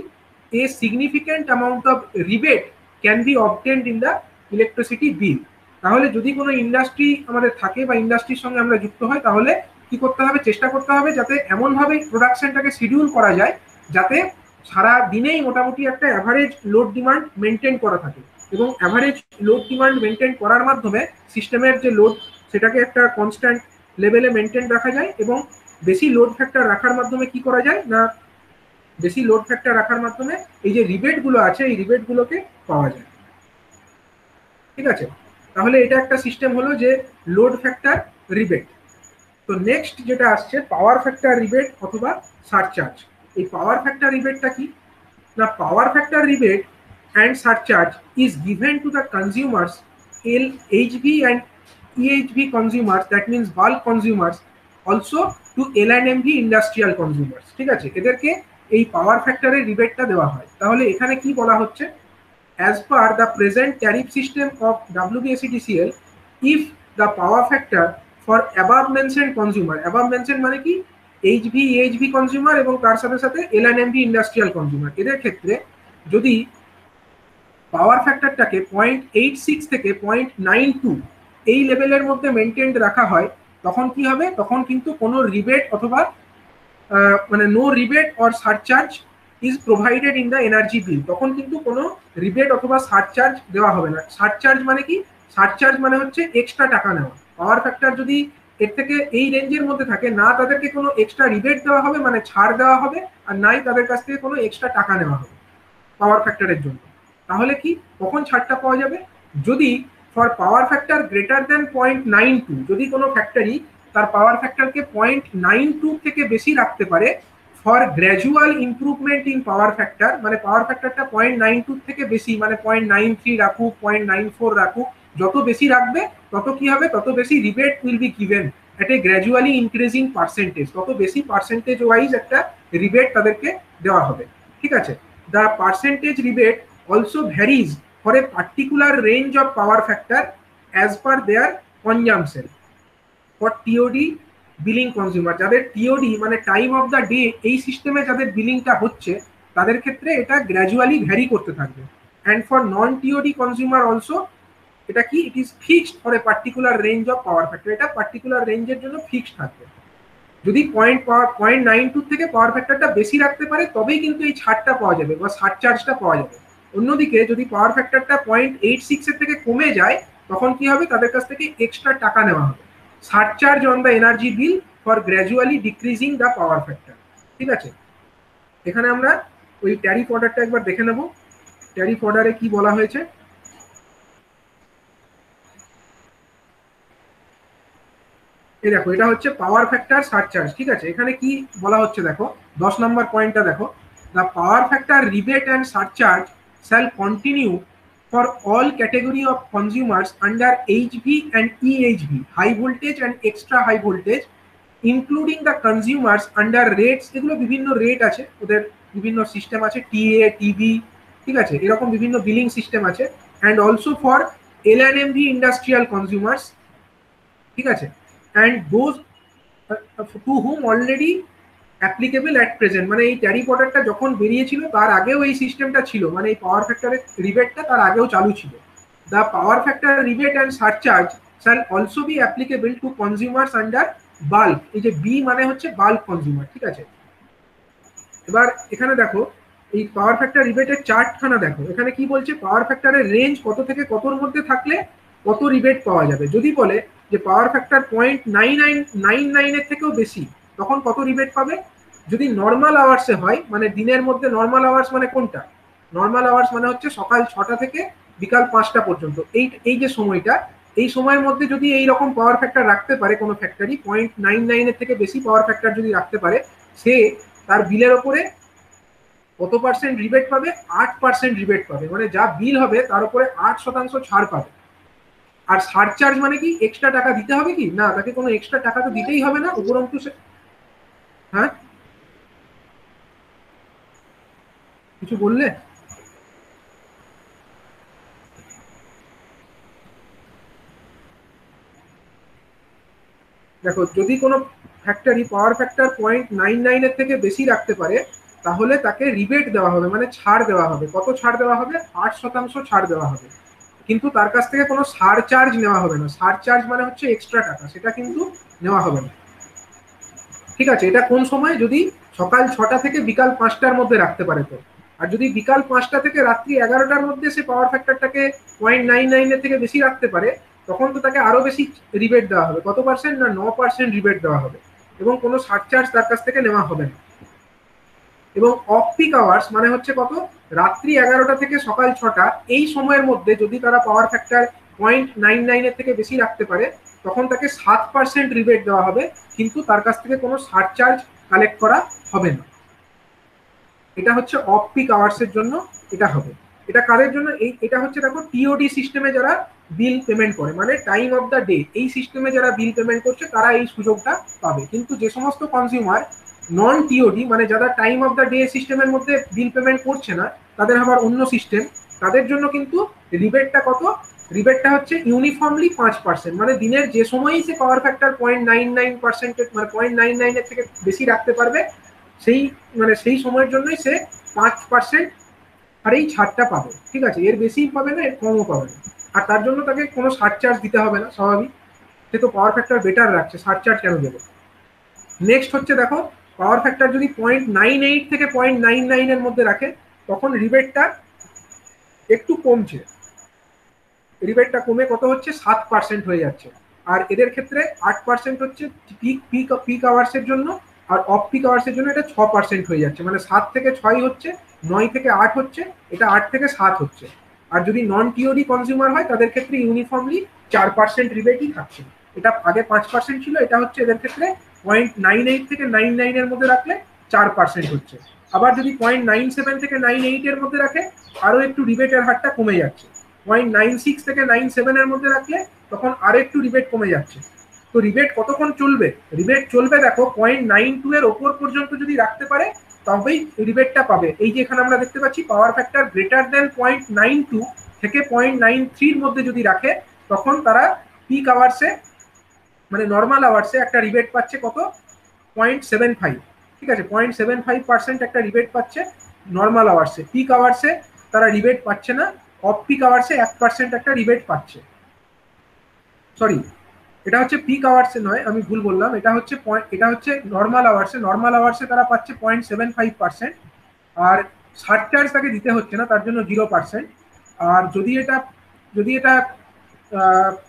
a significant amount of rebate can be obtained in the electricity bill. তাহলে যদি কোনো industry আমাদের থাকে বা ইন্ডাস্ট্রির সঙ্গে আমরা যুক্ত হয়, তাহলে কি করতে হবে, চেষ্টা করতে হবে যাতে এমনভাবে প্রোডাকশনটাকে শিডিউল করা যায়, যাতে সারা দিনেই মোটামুটি একটা অ্যাভারেজ লোড ডিমান্ড মেনটেন করা থাকে। এবং অ্যাভারেজ লোড ডিমান্ড মেনটেন করার মাধ্যমে সিস্টেমের যে লোড, সেটাকে একটা কনস্ট্যান্ট লেভেলে মেনটেন রাখা যায়, এবং বেশি লোড ফ্যাক্টর রাখার মাধ্যমে কি করা যায় না, বেশি লোড ফ্যাক্টর রাখার মাধ্যমে এই যে রিবেটগুলো আছে এই রিবেটগুলোকে পাওয়া যায়। ঠিক আছে, তাহলে এটা একটা সিস্টেম হলো যে লোড ফ্যাক্টর রিবেট। তো নেক্সট যেটা আসছে পাওয়ার ফ্যাক্টর রিবেট অথবা সারচার্জ। এই পাওয়ার ফ্যাক্টর রিবেটটা কি না, power factor rebate and surcharge is given to the consumers, LHV and EHV consumers, that means bulk consumers, also to L&MV industrial consumers। ঠিক আছে, এদেরকে এই পাওয়ার ফ্যাক্টরের রিবেটটা দেওয়া হয়। তাহলে এখানে কি বলা হচ্ছে, as per the present tariff system of WBSETCL, if the power factor for above mentioned consumer, above mentioned মানে কি HV EHV consumer এবং তার সাথে সাথে L&MV industrial consumer, এদের ক্ষেত্রে যদি পাওয়ার ফ্যাক্টরটাকে 0.86 থেকে 0.92 এই লেভেলের মধ্যে মেনটেন্ড রাখা হয়, তখন কি হবে, তখন কিন্তু কোনো রিবেট অথবা মানে no rebate or surcharge is provided in the energy bill, তখন কিন্তু কোনো রিবেট অথবা সারচার্জ দেওয়া হবে না। সারচার্জ মানে কি, সারচার্জ মানে হচ্ছে এক্সট্রা টাকা নেওয়া। পাওয়ার ফ্যাক্টর যদি এর থেকে এই রেঞ্জের মধ্যে থাকে, না তাদেরকে কোনো এক্সট্রা রিবেট দেওয়া হবে মানে ছাড় দেওয়া হবে, আর নাই তাদের কাছ থেকে কোনো এক্সট্রা টাকা নেওয়া হবে পাওয়ার ফ্যাক্টরের জন্য। তাহলে কি কখন ছাড়টা পাওয়া যাবে, যদি for power factor greater than 0.92, যদি কোনো ফ্যাক্টরি তার পাওয়ার ফ্যাক্টরকে 0.92 থেকে বেশি রাখতে পারে for gradual improvement in power factor, মানে পাওয়ার ফ্যাক্টরটা 0.92 থেকে বেশি মানে 0.93 রাখুক 0.94 রাখুক, যত বেশি রাখবে তত কি হবে, তত বেশি rebate will be given at A gradually increasing percentage, তত বেশি পার্সেন্টেজ ওয়াইজ একটা রিবেট তাদেরকে দেওয়া হবে। ঠিক আছে, the percentage rebate also varies for a particular range of power factor as per their consumption for TOD billing consumer। যাদের TOD মানে টাইম অফ দ্য ডে এই সিস্টেমে যাদের বিলিংটা হচ্ছে তাদের ক্ষেত্রে এটা গ্র্যাজুয়ালি ভ্যারি করতে থাকবে। And for non TOD consumer also এটা কি, it is fixed for a particular range of power factor, এটা পার্টিকুলার রেঞ্জের জন্য ফিক্সড থাকবে। যদি 0.92 থেকে পাওয়ার ফ্যাক্টরটা বেশি রাখতে পারে তবেই কিন্তু এই ছাড়টা পাওয়া যাবে বা সারচার্জটা পাওয়া যাবে। অন্যদিকে যদি পাওয়ার ফ্যাক্টরটা 0.86 এর থেকে কমে যায় তখন কি হবে, তাদের কাছ থেকে এক্সট্রা টাকা নেওয়া হবে, surcharge on the energy bill for gradually decreasing the power factor. ঠিক আছে, এখানে আমরা ওই ট্যারিফ অর্ডারটা একবার দেখে নেব। ট্যারিফ অর্ডারে কি বলা হয়েছে, এই দেখো এটা হচ্ছে পাওয়ার ফ্যাক্টর সারচার্জ। ঠিক আছে, এখানে কি বলা হচ্ছে দেখো 10 নম্বর পয়েন্টটা দেখো, the power factor rebate and surcharge shall continue for all category of consumers under HV and EHV, high voltage and extra high voltage, including the consumers under rates, এগুলো বিভিন্ন রেট আছে, ওদের বিভিন্ন সিস্টেম আছে, TA TB, ঠিক আছে, এরকম বিভিন্ন বিলিং সিস্টেম আছে, and also for L&MV industrial consumers। ঠিক আছে, and those to whom already applicable at present, মানে এই ট্যারিফ অর্ডারটা যখন বেরিয়েছিল তার আগেও এই সিস্টেমটা ছিল, মানে এই পাওয়ার ফ্যাক্টরের রিবেটটা তার আগেও চালু ছিল। The power factor rebate and surcharge shall also be applicable to consumers under bulk, এই যে বি মানে হচ্ছে বাল্ক কনজিউমার। ঠিক আছে, এবার এখানে দেখো এই পাওয়ার ফ্যাক্টর রিবেটের চার্টখানা দেখো, এখানে কি বলছে, পাওয়ার ফ্যাক্টরের রেঞ্জ কত থেকে কতর মধ্যে থাকলে কত রিবেট পাওয়া যাবে। যদি বলে যে পাওয়ার ফ্যাক্টর 0.99 এর থেকেও বেশি তখন কত রিবেট পাবে, যদি নর্মাল আওয়ার্সে হয়, মানে দিনের মধ্যে নর্মাল আওয়ার্স মানে কোনটা, নর্মাল আওয়ার্স মানে হচ্ছে সকাল 6টা থেকে বিকাল 5টা পর্যন্ত, এই যে সময়টা, এই সময়ের মধ্যে যদি এই রকম পাওয়ার ফ্যাক্টর রাখতে পারে কোনো ফ্যাক্টরি, 0.99 এর থেকে বেশি পাওয়ার ফ্যাক্টর যদি রাখতে পারে, সে তার বিলের ওপরে কত পার্সেন্ট রিবেট পাবে, 8% রিবেট পাবে, মানে যা বিল হবে তার উপরে 8% ছাড় পাবে। আর সারচার্জ মানে কি, এক্সট্রা টাকা দিতে হবে কি না, তাকে কোনো এক্সট্রা টাকা তো দিতেই হবে না, উপরন্তু সে, হ্যাঁ কিছু বললে, দেখো যদি কোনো ফ্যাক্টরি পাওয়ার ফ্যাক্টর 0.99 এর থেকে বেশি রাখতে পারে তাহলে তাকে রিবেট দেওয়া হবে, মানে ছাড় দেওয়া হবে। কত ছাড় দেওয়া হবে, 8% ছাড় দেওয়া হবে, কিন্তু তার কাছ থেকে কোনো সারচার্জ নেওয়া হবে না। সারচার্জ মানে হচ্ছে এক্সট্রা টাকা, সেটা কিন্তু নেওয়া হবে না। ঠিক আছে, এটা কোন সময়, যদি সকাল 6টা থেকে বিকাল 5টার মধ্যে রাখতে পারে তো, আর যদি বিকাল 5টা থেকে রাত্রি 11টার মধ্যে সে পাওয়ার ফ্যাক্টরটাকে 0.99 এর থেকে বেশি রাখতে পারে তখন তো তাকে আরো বেশি রিবেট দেওয়া হবে। কত পার্সেন্ট? না 9% রিবেট দেওয়া হবে, এবং কোনো সারচার্জ তার কাছ থেকে নেওয়া হবে না। এবং অফ পিক আওয়ার্স মানে হচ্ছে কত? রাত্রি 11টা থেকে সকাল 6টা, এই সময়ের মধ্যে যদি তারা পাওয়ার ফ্যাক্টর 0.99 এর থেকে বেশি রাখতে পারে, তখন তাকে 7% রিবেট দেওয়া হবে, কিন্তু তার কাছ থেকে কোনো সারচার্জ কালেক্ট করা হবে না। এটা হচ্ছে অফ পিক আওয়ার্স এর জন্য এটা হবে। এটা কাদের জন্য? এটা হচ্ছে দেখো টিওডি সিস্টেমে যারা বিল পেমেন্ট করে, মানে টাইম অফ দ্য ডে, এই সিস্টেমে যারা বিল পেমেন্ট করছে তারা এই সুযোগটা পাবে। কিন্তু যে সমস্ত কনজিউমার নন টিওডি, মানে যারা টাইম অফ দ্য ডে সিস্টেমের মধ্যে বিল পেমেন্ট করছে না, তাদের আবার অন্য সিস্টেম, তাদের জন্য কিন্তু রিবেটটা কত? রিবেটটা হচ্ছে ইউনিফর্মলি 5%, মানে দিনের যে সময়ই সে পাওয়ার ফ্যাক্টর 0.99% মানে 0.99 এর থেকে বেশি রাখতে পারবে, সেই মানে সেই সময়ের জন্যই সে 5% আর এই ছাড়টা পাবে। ঠিক আছে, এর বেশি পাবে না, এর কমও পাবে না। আর তার জন্য তাকে কোনো সারচার্জ দিতে হবে না, স্বাভাবিক, সে তো পাওয়ার ফ্যাক্টর বেটার রাখছে, সারচার্জ কেন দেবে? নেক্সট হচ্ছে দেখো, পাওয়ার ফ্যাক্টর যদি 0.98 থেকে 0.99 এর মধ্যে রাখে, তখন রিবেটটা একটু কমছে, রিবেটটা কমে কত হচ্ছে? 7% হয়ে যাচ্ছে। আর এদের ক্ষেত্রে 8% হচ্ছে পিক আওয়ার্সের জন্য, আর অফ পিক আওয়ার্সের জন্য এটা 6% হয়ে যাচ্ছে, মানে 7 থেকে 6 হচ্ছে, 9 থেকে 8 হচ্ছে, এটা 8 থেকে 7 হচ্ছে। আর যদি নন টিওডি কনজিউমার হয় তাদের ক্ষেত্রে ইউনিফর্মলি 4% রিবেটই থাকছে। এটা আগে 5% ছিল, এটা হচ্ছে এদের ক্ষেত্রে 0.98 থেকে 99 এর মধ্যে রাখলে 4% হচ্ছে। আবার যদি 0.97 থেকে 98 এর মধ্যে রাখে, আরো একটু রিবেটের হারটা কমে যাচ্ছে। 0.96 থেকে 97 এর মধ্যে রাখলে তখন আরো একটু রিবেট কমে যাচ্ছে। তো রিবেট কতক্ষণ চলবে? রিবেট চলবে দেখো 0.92 এর ওপর পর্যন্ত যদি রাখতে পারে তবেই রিবেটটা পাবে। এই যে এখানে আমরা দেখতে পাচ্ছি পাওয়ার ফ্যাক্টর গ্রেটার দেন 0.92 থেকে 0.93 এর মধ্যে যদি রাখে, তখন তারা পিক আওয়ার্সে মানে নর্মাল আওয়ার্সে একটা রিবেট পাচ্ছে কত? 0.75। ঠিক আছে, 0.75% একটা রিবেট পাচ্ছে নর্মাল আওয়ার্সে। পিক আওয়ার্সে তারা রিবেট পাচ্ছে না, অফ পিক আওয়ার্সে 1% একটা রিবেট পাচ্ছে। সরি, এটা হচ্ছে পিক আওয়ার্সে নয়, আমি ভুল বললাম, এটা হচ্ছে নর্মাল আওয়ার্সে। নর্মাল আওয়ার্সে তারা পাচ্ছে 0.75%, আর সারচার্জ তাকে দিতে হচ্ছে না, তার জন্য 0%। আর যদি এটা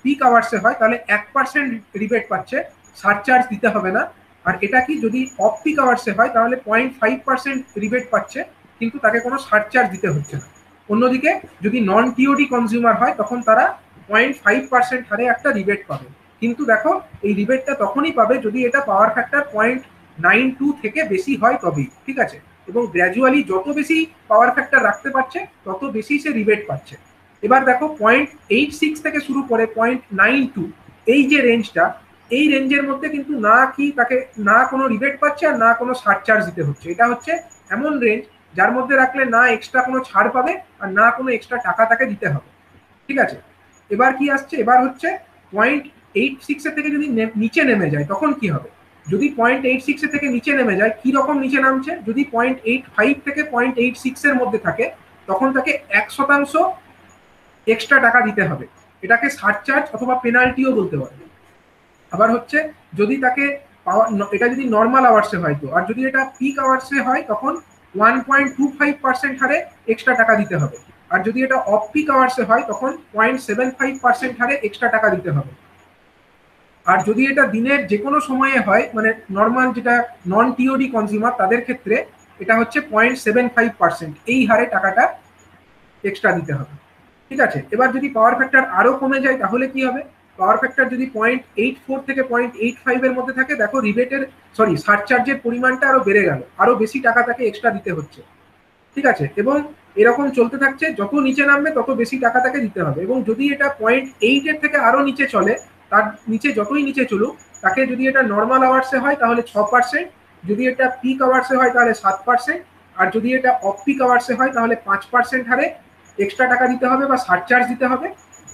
পিক আওয়ার্সে হয় তাহলে 1% রিবেট পাচ্ছে, সারচার্জ দিতে হবে না। আর এটা কি যদি অফ পিক আওয়ার্সে হয় তাহলে 0.5% রিবেট পাচ্ছে, কিন্তু তাকে কোনো সারচার্জ দিতে হচ্ছে না। অন্যদিকে যদি নন টিওডি কনজিউমার হয় তখন তারা 0.5% হারে একটা রিবেট পাবে। কিন্তু দেখো এই রিবেটটা তখনই পাবে যদি এটা পাওয়ার ফ্যাক্টর 0.92 থেকে বেশি হয় তবেই। ঠিক আছে, এবং গ্র্যাজুয়ালি যত বেশি পাওয়ার ফ্যাক্টর রাখতে পারছে তত বেশি সে রিবেট পাচ্ছে। এবার দেখো 0.86 থেকে শুরু করে 0.92, এই যে রেঞ্জটা, এই রেঞ্জের মধ্যে কিন্তু তাকে না কোনো রিবেট পাচ্ছে আর না কোনো সারচার্জ দিতে হচ্ছে। এটা হচ্ছে এমন রেঞ্জ যার মধ্যে রাখলে না এক্সট্রা কোনো ছাড় পাবে আর না কোনো এক্সট্রা টাকা তাকে দিতে হবে। ঠিক আছে, এবার কি আসছে? এবার হচ্ছে 0.86 এর থেকে যদি নিচে নেমে যায় তখন কি হবে? যদি 0.86 এর থেকে নিচে নেমে যায়, কি রকম নিচে নামছে? যদি 0.85 থেকে 0.86 এর মধ্যে থাকে তখন তাকে 1% এক্সট্রা টাকা দিতে হবে। এটাকে সারচার্জ অথবা পেনাল্টিও বলতে পারে। আবার হচ্ছে যদি তাকে এটা যদি নর্মাল আওয়ার্সে হয় তো, আর যদি এটা পিক আওয়ার্সে হয় তখন 1.25% হারে এক্সট্রা টাকা দিতে হবে। আর যদি এটা অফ পিক আওয়ার্সে হয় তখন 0.75% হারে এক্সট্রা টাকা দিতে হবে। আর যদি এটা দিনের যে কোনো সময়ে হয়, মানে নর্মাল যেটা নন টিওডি কনজিউমার তাদের ক্ষেত্রে এটা হচ্ছে 0.75%, এই হারে টাকাটা এক্সট্রা দিতে হবে। ঠিক আছে, এবার যদি পাওয়ার ফ্যাক্টর আরো কমে যায় তাহলে কি হবে? পাওয়ার ফ্যাক্টর যদি 0.84 থেকে 0.85 এর মধ্যে থাকে, দেখো সারচার্জের পরিমাণটা আরো বেড়ে গেল, আরো বেশি টাকা তাকে এক্সট্রা দিতে হচ্ছে। ঠিক আছে, এবং এরকম চলতে থাকছে, যত নিচে নামবে তত বেশি টাকা তাকে দিতে হবে। এবং যদি এটা 0.8 এর থেকে আরো নিচে চলে, তার নিচে যতই নিচে চলুক, তাকে যদি এটা নর্মাল আওয়ার্সে হয় তাহলে 6%, যদি এটা পিক আওয়ার্সে হয় তাহলে 7%, আর যদি এটা অফ পিক আওয়ার্সে হয় তাহলে 5% হারে এক্সট্রা টাকা দিতে হবে বা সারচার্জ দিতে হবে।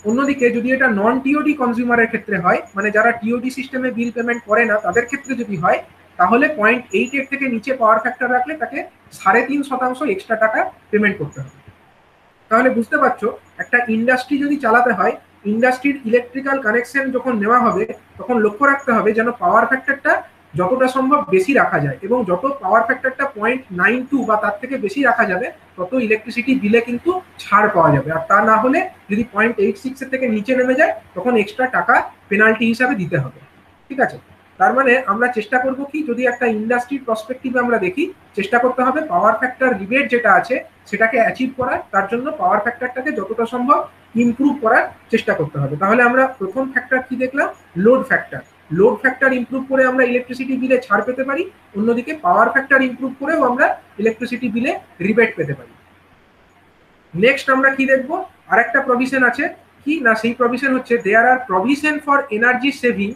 অন্যদিকে যদি এটা নন টিওডি কনজিউমারের ক্ষেত্রে হয়, মানে যারা টিওডি সিস্টেমে বিল পেমেন্ট করে না তাদের ক্ষেত্রে যদি হয়, তাহলে 0.8 এর থেকে নিচে পাওয়ার ফ্যাক্টর রাখলে তাকে 3.5% এক্সট্রা টাকা পেমেন্ট করতে হবে। তাহলে বুঝতে পারছো, একটা ইন্ডাস্ট্রি যদি চালাতে হয়, ইন্ডাস্ট্রির ইলেকট্রিক্যাল কানেকশন যখন নেওয়া হবে তখন লক্ষ্য রাখতে হবে যেন পাওয়ার ফ্যাক্টরটা যতটা সম্ভব বেশি রাখা যায়, এবং যত পাওয়ার ফ্যাক্টরটা 0.92 বা তার থেকে বেশি রাখা যাবে তত ইলেকট্রিসিটি বিলে কিন্তু ছাড় পাওয়া যাবে। আর তা না হলে যদি 0.86 এর থেকে নিচে নেমে যায় তখন এক্সট্রা টাকা পেনাল্টি হিসাবে দিতে হবে। ঠিক আছে, তার মানে আমরা চেষ্টা করব কি, যদি একটা ইন্ডাস্ট্রির পার্সপেক্টিভে আমরা দেখি, চেষ্টা করতে হবে পাওয়ার ফ্যাক্টর রিবেট যেটা আছে সেটাকে অ্যাচিভ করার, তার জন্য পাওয়ার ফ্যাক্টরটাকে যতটা সম্ভব ইমপ্রুভ করার চেষ্টা করতে হবে। তাহলে আমরা প্রথম ফ্যাক্টর কি দেখলাম, load factor. Load factor improve করে আমরা ইলেকট্রিসিটি বিলে ছাড় পেতে পারি, অন্যদিকে পাওয়ার ফ্যাক্টর ইমপ্রুভ করেও আমরা ইলেকট্রিসিটি বিলে রিবেট পেতে পারি। নেক্সট আমরা কি দেখবো, আরেকটা প্রভিশন আছে কি না, সেই প্রভিশন হচ্ছে there are provision for energy saving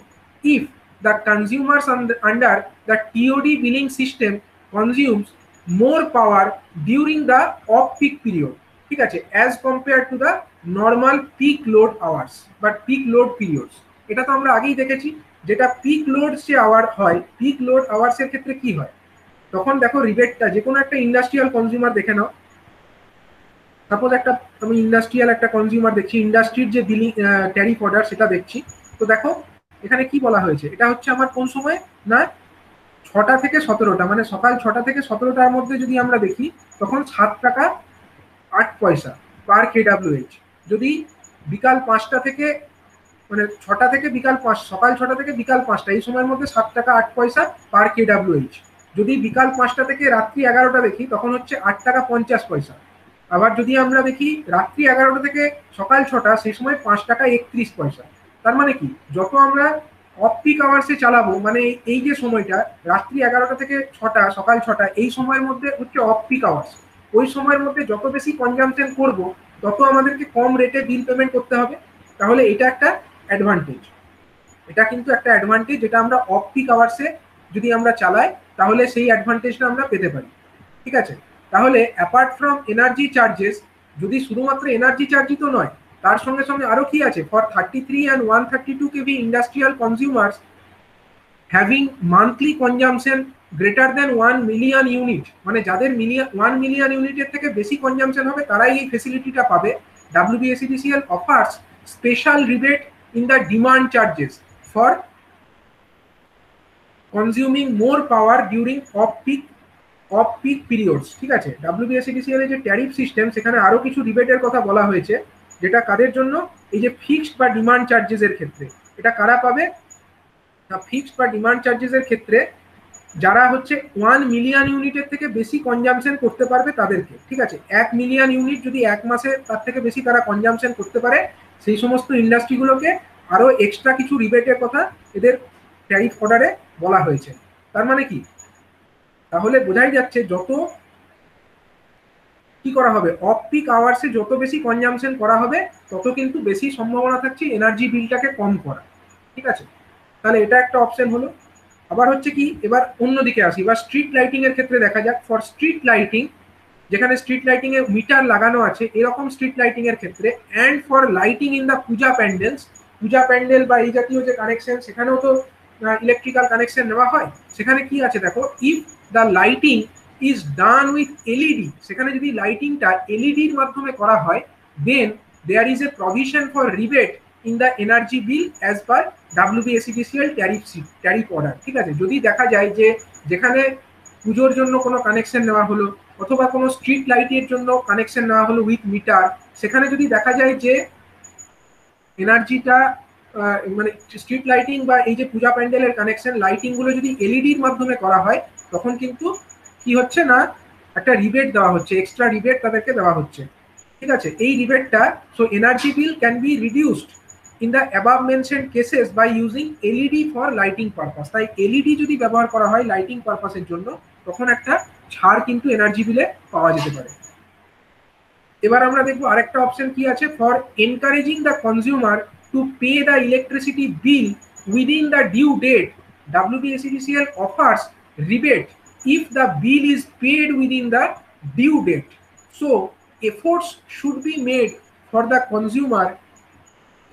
if the consumers under the TOD billing system consumes more power during the off-peak period, ঠিক আছে, as compared to the normal peak load hours বা peak load periods। এটা তো আমরা আগেই দেখেছি, যেটা pick load যে আওয়ার হয়, পিক লোড আওয়ার্স এর ক্ষেত্রে কি হয়, তখন দেখো রিবেটটা যে কোনো একটা ইন্ডাস্ট্রিয়াল কনজিউমার দেখে নাও, সাপোজ একটা আমি ইন্ডাস্ট্রিয়াল একটা কনজিউমার দেখছি, ইন্ডাস্ট্রির যে বিলিং ট্যারিফ অর্ডার সেটা দেখছি, তো দেখো এখানে কি বলা হয়েছে, এটা হচ্ছে আমার কোন সময় না 6টা থেকে 17টা, মানে সকাল 6টা থেকে 17টার মধ্যে যদি আমরা দেখি তখন 7 টাকা 8 পয়সা পার কেডব্লিউএইচ। যদি বিকাল 5টা থেকে মানে 6টা থেকে বিকাল 5, সকাল 6টা থেকে বিকাল 5টা এই সময়ের মধ্যে 7 টাকা 8 পয়সা পার কেডব্লিউএইচ। যদি বিকাল 5টা থেকে রাত্রি 11টা দেখি তখন হচ্ছে 8 টাকা 50 পয়সা। আবার যদি আমরা দেখি রাত্রি 11টা থেকে সকাল 6টা, সেই সময় 5 টাকা 31 পয়সা। তার মানে কি, যত আমরা অফ পিক আওয়ার্সে চালাবো, মানে এই যে সময়টা রাত্রি 11টা থেকে 6টা সকাল 6টা এই সময়ের মধ্যে হচ্ছে অফ পিক আওয়ার্স, ওই সময়ের মধ্যে যত বেশি কনজাম্পশন করব তত আমাদেরকে কম রেটে বিল পেমেন্ট করতে হবে। তাহলে এটা একটা অ্যাডভান্টেজ, এটা কিন্তু একটা অ্যাডভান্টেজ যেটা আমরা অফ পিক আওয়ার্সে যদি আমরা চালাই তাহলে সেই অ্যাডভান্টেজটা আমরা পেতে পারি। ঠিক আছে, তাহলে অ্যাপার্ট ফ্রম এনার্জি চার্জেস, যদি শুধুমাত্র এনার্জি চার্জই তো নয়, তার সঙ্গে সঙ্গে আরো কি আছে, for 33 and 132 KV industrial consumers having monthly consumption greater than 1 million unit, মানে যাদের 1 মিলিয়ন ইউনিটের থেকে বেশি কনজাম্পশন হবে তারাই এই ফেসিলিটিটা পাবে। WBSEDCL offers special rebate in the demand charges for consuming more power during off peak periods. ঠিক আছে, WBSEDCL এর যে ট্যারিফ সিস্টেম সেখানে আরো কিছু রিবেটের কথা বলা হয়েছে, যেটা কাদের জন্য, এই যে ফিক্সড বা ডিমান্ড চার্জেস এর ক্ষেত্রে। এটা কারা পাবে না, ফিক্সড বা ডিমান্ড চার্জেস এর ক্ষেত্রে যারা হচ্ছে 1 মিলিয়ন ইউনিটের থেকে বেশি কনজাম্পশন করতে পারবে তাদেরকে। ঠিক আছে, 1 মিলিয়ন ইউনিট যদি এক মাসে তার থেকে বেশি তারা কনজাম্পশন করতে পারে, সেই সমস্ত ইন্ডাস্ট্রিগুলোকে আরো এক্সট্রা কিছু রিবেটের কথা এদের ট্যারিফ অর্ডারে বলা হয়েছে। তার মানে কি, তাহলে বোঝাই যাচ্ছে যত কি করা হবে, অফ পিক আওয়ার্সে যত বেশি কনজাম্পশন করা হবে তত কিন্তু বেশি সম্ভাবনা থাকছে এনার্জি বিলটাকে কম করা। ঠিক আছে, তাহলে এটা একটা অপশন হলো। আবার হচ্ছে কি, এবার অন্যদিকে আসি, বা স্ট্রিট লাইটিং এর ক্ষেত্রে দেখা যাক, ফর স্ট্রিট লাইটিং, যেখানে স্ট্রিট লাইটিং এ মিটার লাগানো আছে এরকম স্ট্রিট লাইটিং এর ক্ষেত্রে, and for lighting in the puja pandals, puja pandal বা এই জাতীয় যে কানেকশন সেখানেও তো ইলেকট্রিক্যাল কানেকশন নেওয়া হয়, সেখানে কি আছে দেখো, if the lighting is done with LED, সেখানে যদি লাইটিংটা এলইডির মাধ্যমে করা হয়, then there is a provision for rebate in the energy bill as per WBSEDCL tariff order. ঠিক আছে, যদি দেখা যায় যে যেখানে পুজোর জন্য কোনো কানেকশন নেওয়া হলো অথবা কোনো স্ট্রিট লাইটের জন্য কানেকশন নেওয়া হলো উইথ মিটার, সেখানে যদি দেখা যায় যে এনার্জিটা মানে স্ট্রিট লাইটিং বা এই যে পূজা প্যান্ডেলের কানেকশন লাইটিং গুলো যদি এলইডির মাধ্যমে করা হয়, তখন কিন্তু কি হচ্ছে না, একটা রিবেট দেওয়া হচ্ছে, এক্সট্রা রিবেট তাদেরকে দেওয়া হচ্ছে। ঠিক আছে, এই রিবেটটা, so energy bill can be reduced in the above mentioned cases by using LED for lighting purpose. তাই এলইডি যদি ব্যবহার করা হয় লাইটিং পারপাসের জন্য, তখন একটা ছাড় কিন্তু এনার্জি বিলে পাওয়া যেতে পারে। এবার আমরা দেখবো আরেকটা অপশন কি আছে, for encouraging the consumer to pay the electricity bill within the due date, WBSEDCL offers rebate if the bill is paid within the due date. So efforts should be made for the consumer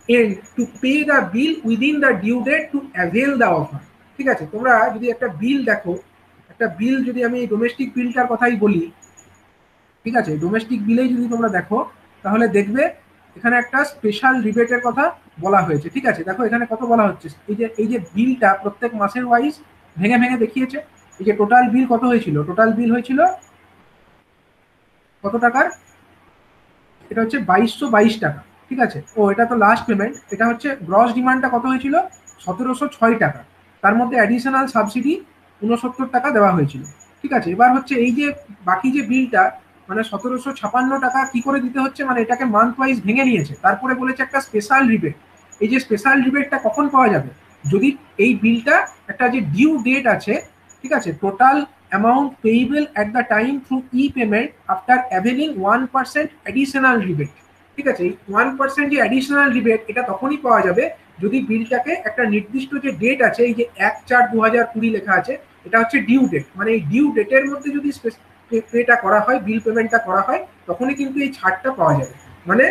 and to pay the bill within the due date to avail the offer. ঠিক আছে, তোমরা যদি একটা বিল দেখো, একটা বিল যদি আমি domestic বিলটার কথাই বলি, ঠিক আছে, ডোমেস্টিক বিলেই যদি তোমরা দেখো তাহলে দেখবে এখানে একটা স্পেশাল রিবেটের কথা বলা হয়েছে। ঠিক আছে, দেখো এখানে কত বলা হচ্ছে, এই যে বিলটা প্রত্যেক মাসের ওয়াইজ ভেঙে ভেঙে দেখিয়েছে। এই যে টোটাল বিল কত হয়েছিল, টোটাল বিল হয়েছিল কত টাকার, এটা হচ্ছে 2222 টাকা। ঠিক আছে, ও এটা তো লাস্ট পেমেন্ট, এটা হচ্ছে গ্রস ডিমান্ডটা কত হয়েছিল 1706 টাকা, তার মধ্যে অ্যাডিশনাল সাবসিডি 69 টাকা দেওয়া হয়েছিল। ঠিক আছে, এবার হচ্ছে এই যে বাকি যে বিলটা মানে 1756 টাকা কি করে দিতে হচ্ছে, মানে এটাকে মান্থ ওয়াইজ ভেঙে নিয়েছে, তারপরে বলেছে একটা স্পেশাল রিবেট। এই যে স্পেশাল রিবেটটা কখন পাওয়া যাবে, যদি এই বিলটা একটা যে ডিউ ডেট আছে, ঠিক আছে, total amount payable at the time through e-payment after availing 1% additional rebate। ঠিক আছে, এই 1% যে অ্যাডিশনাল রিবেট এটা তখনই পাওয়া যাবে যদি বিলটাকে একটা নির্দিষ্ট যে ডেট আছে, এই যে 1/4/2020 লেখা আছে, এটা হচ্ছে ডিউ ডেট, মানে এই ডিউ ডেটের মধ্যে যদি পেটা করা হয়, বিল পেমেন্টটা করা হয়, তখনই কিন্তু এই ছাড়টা পাওয়া যাবে। মানে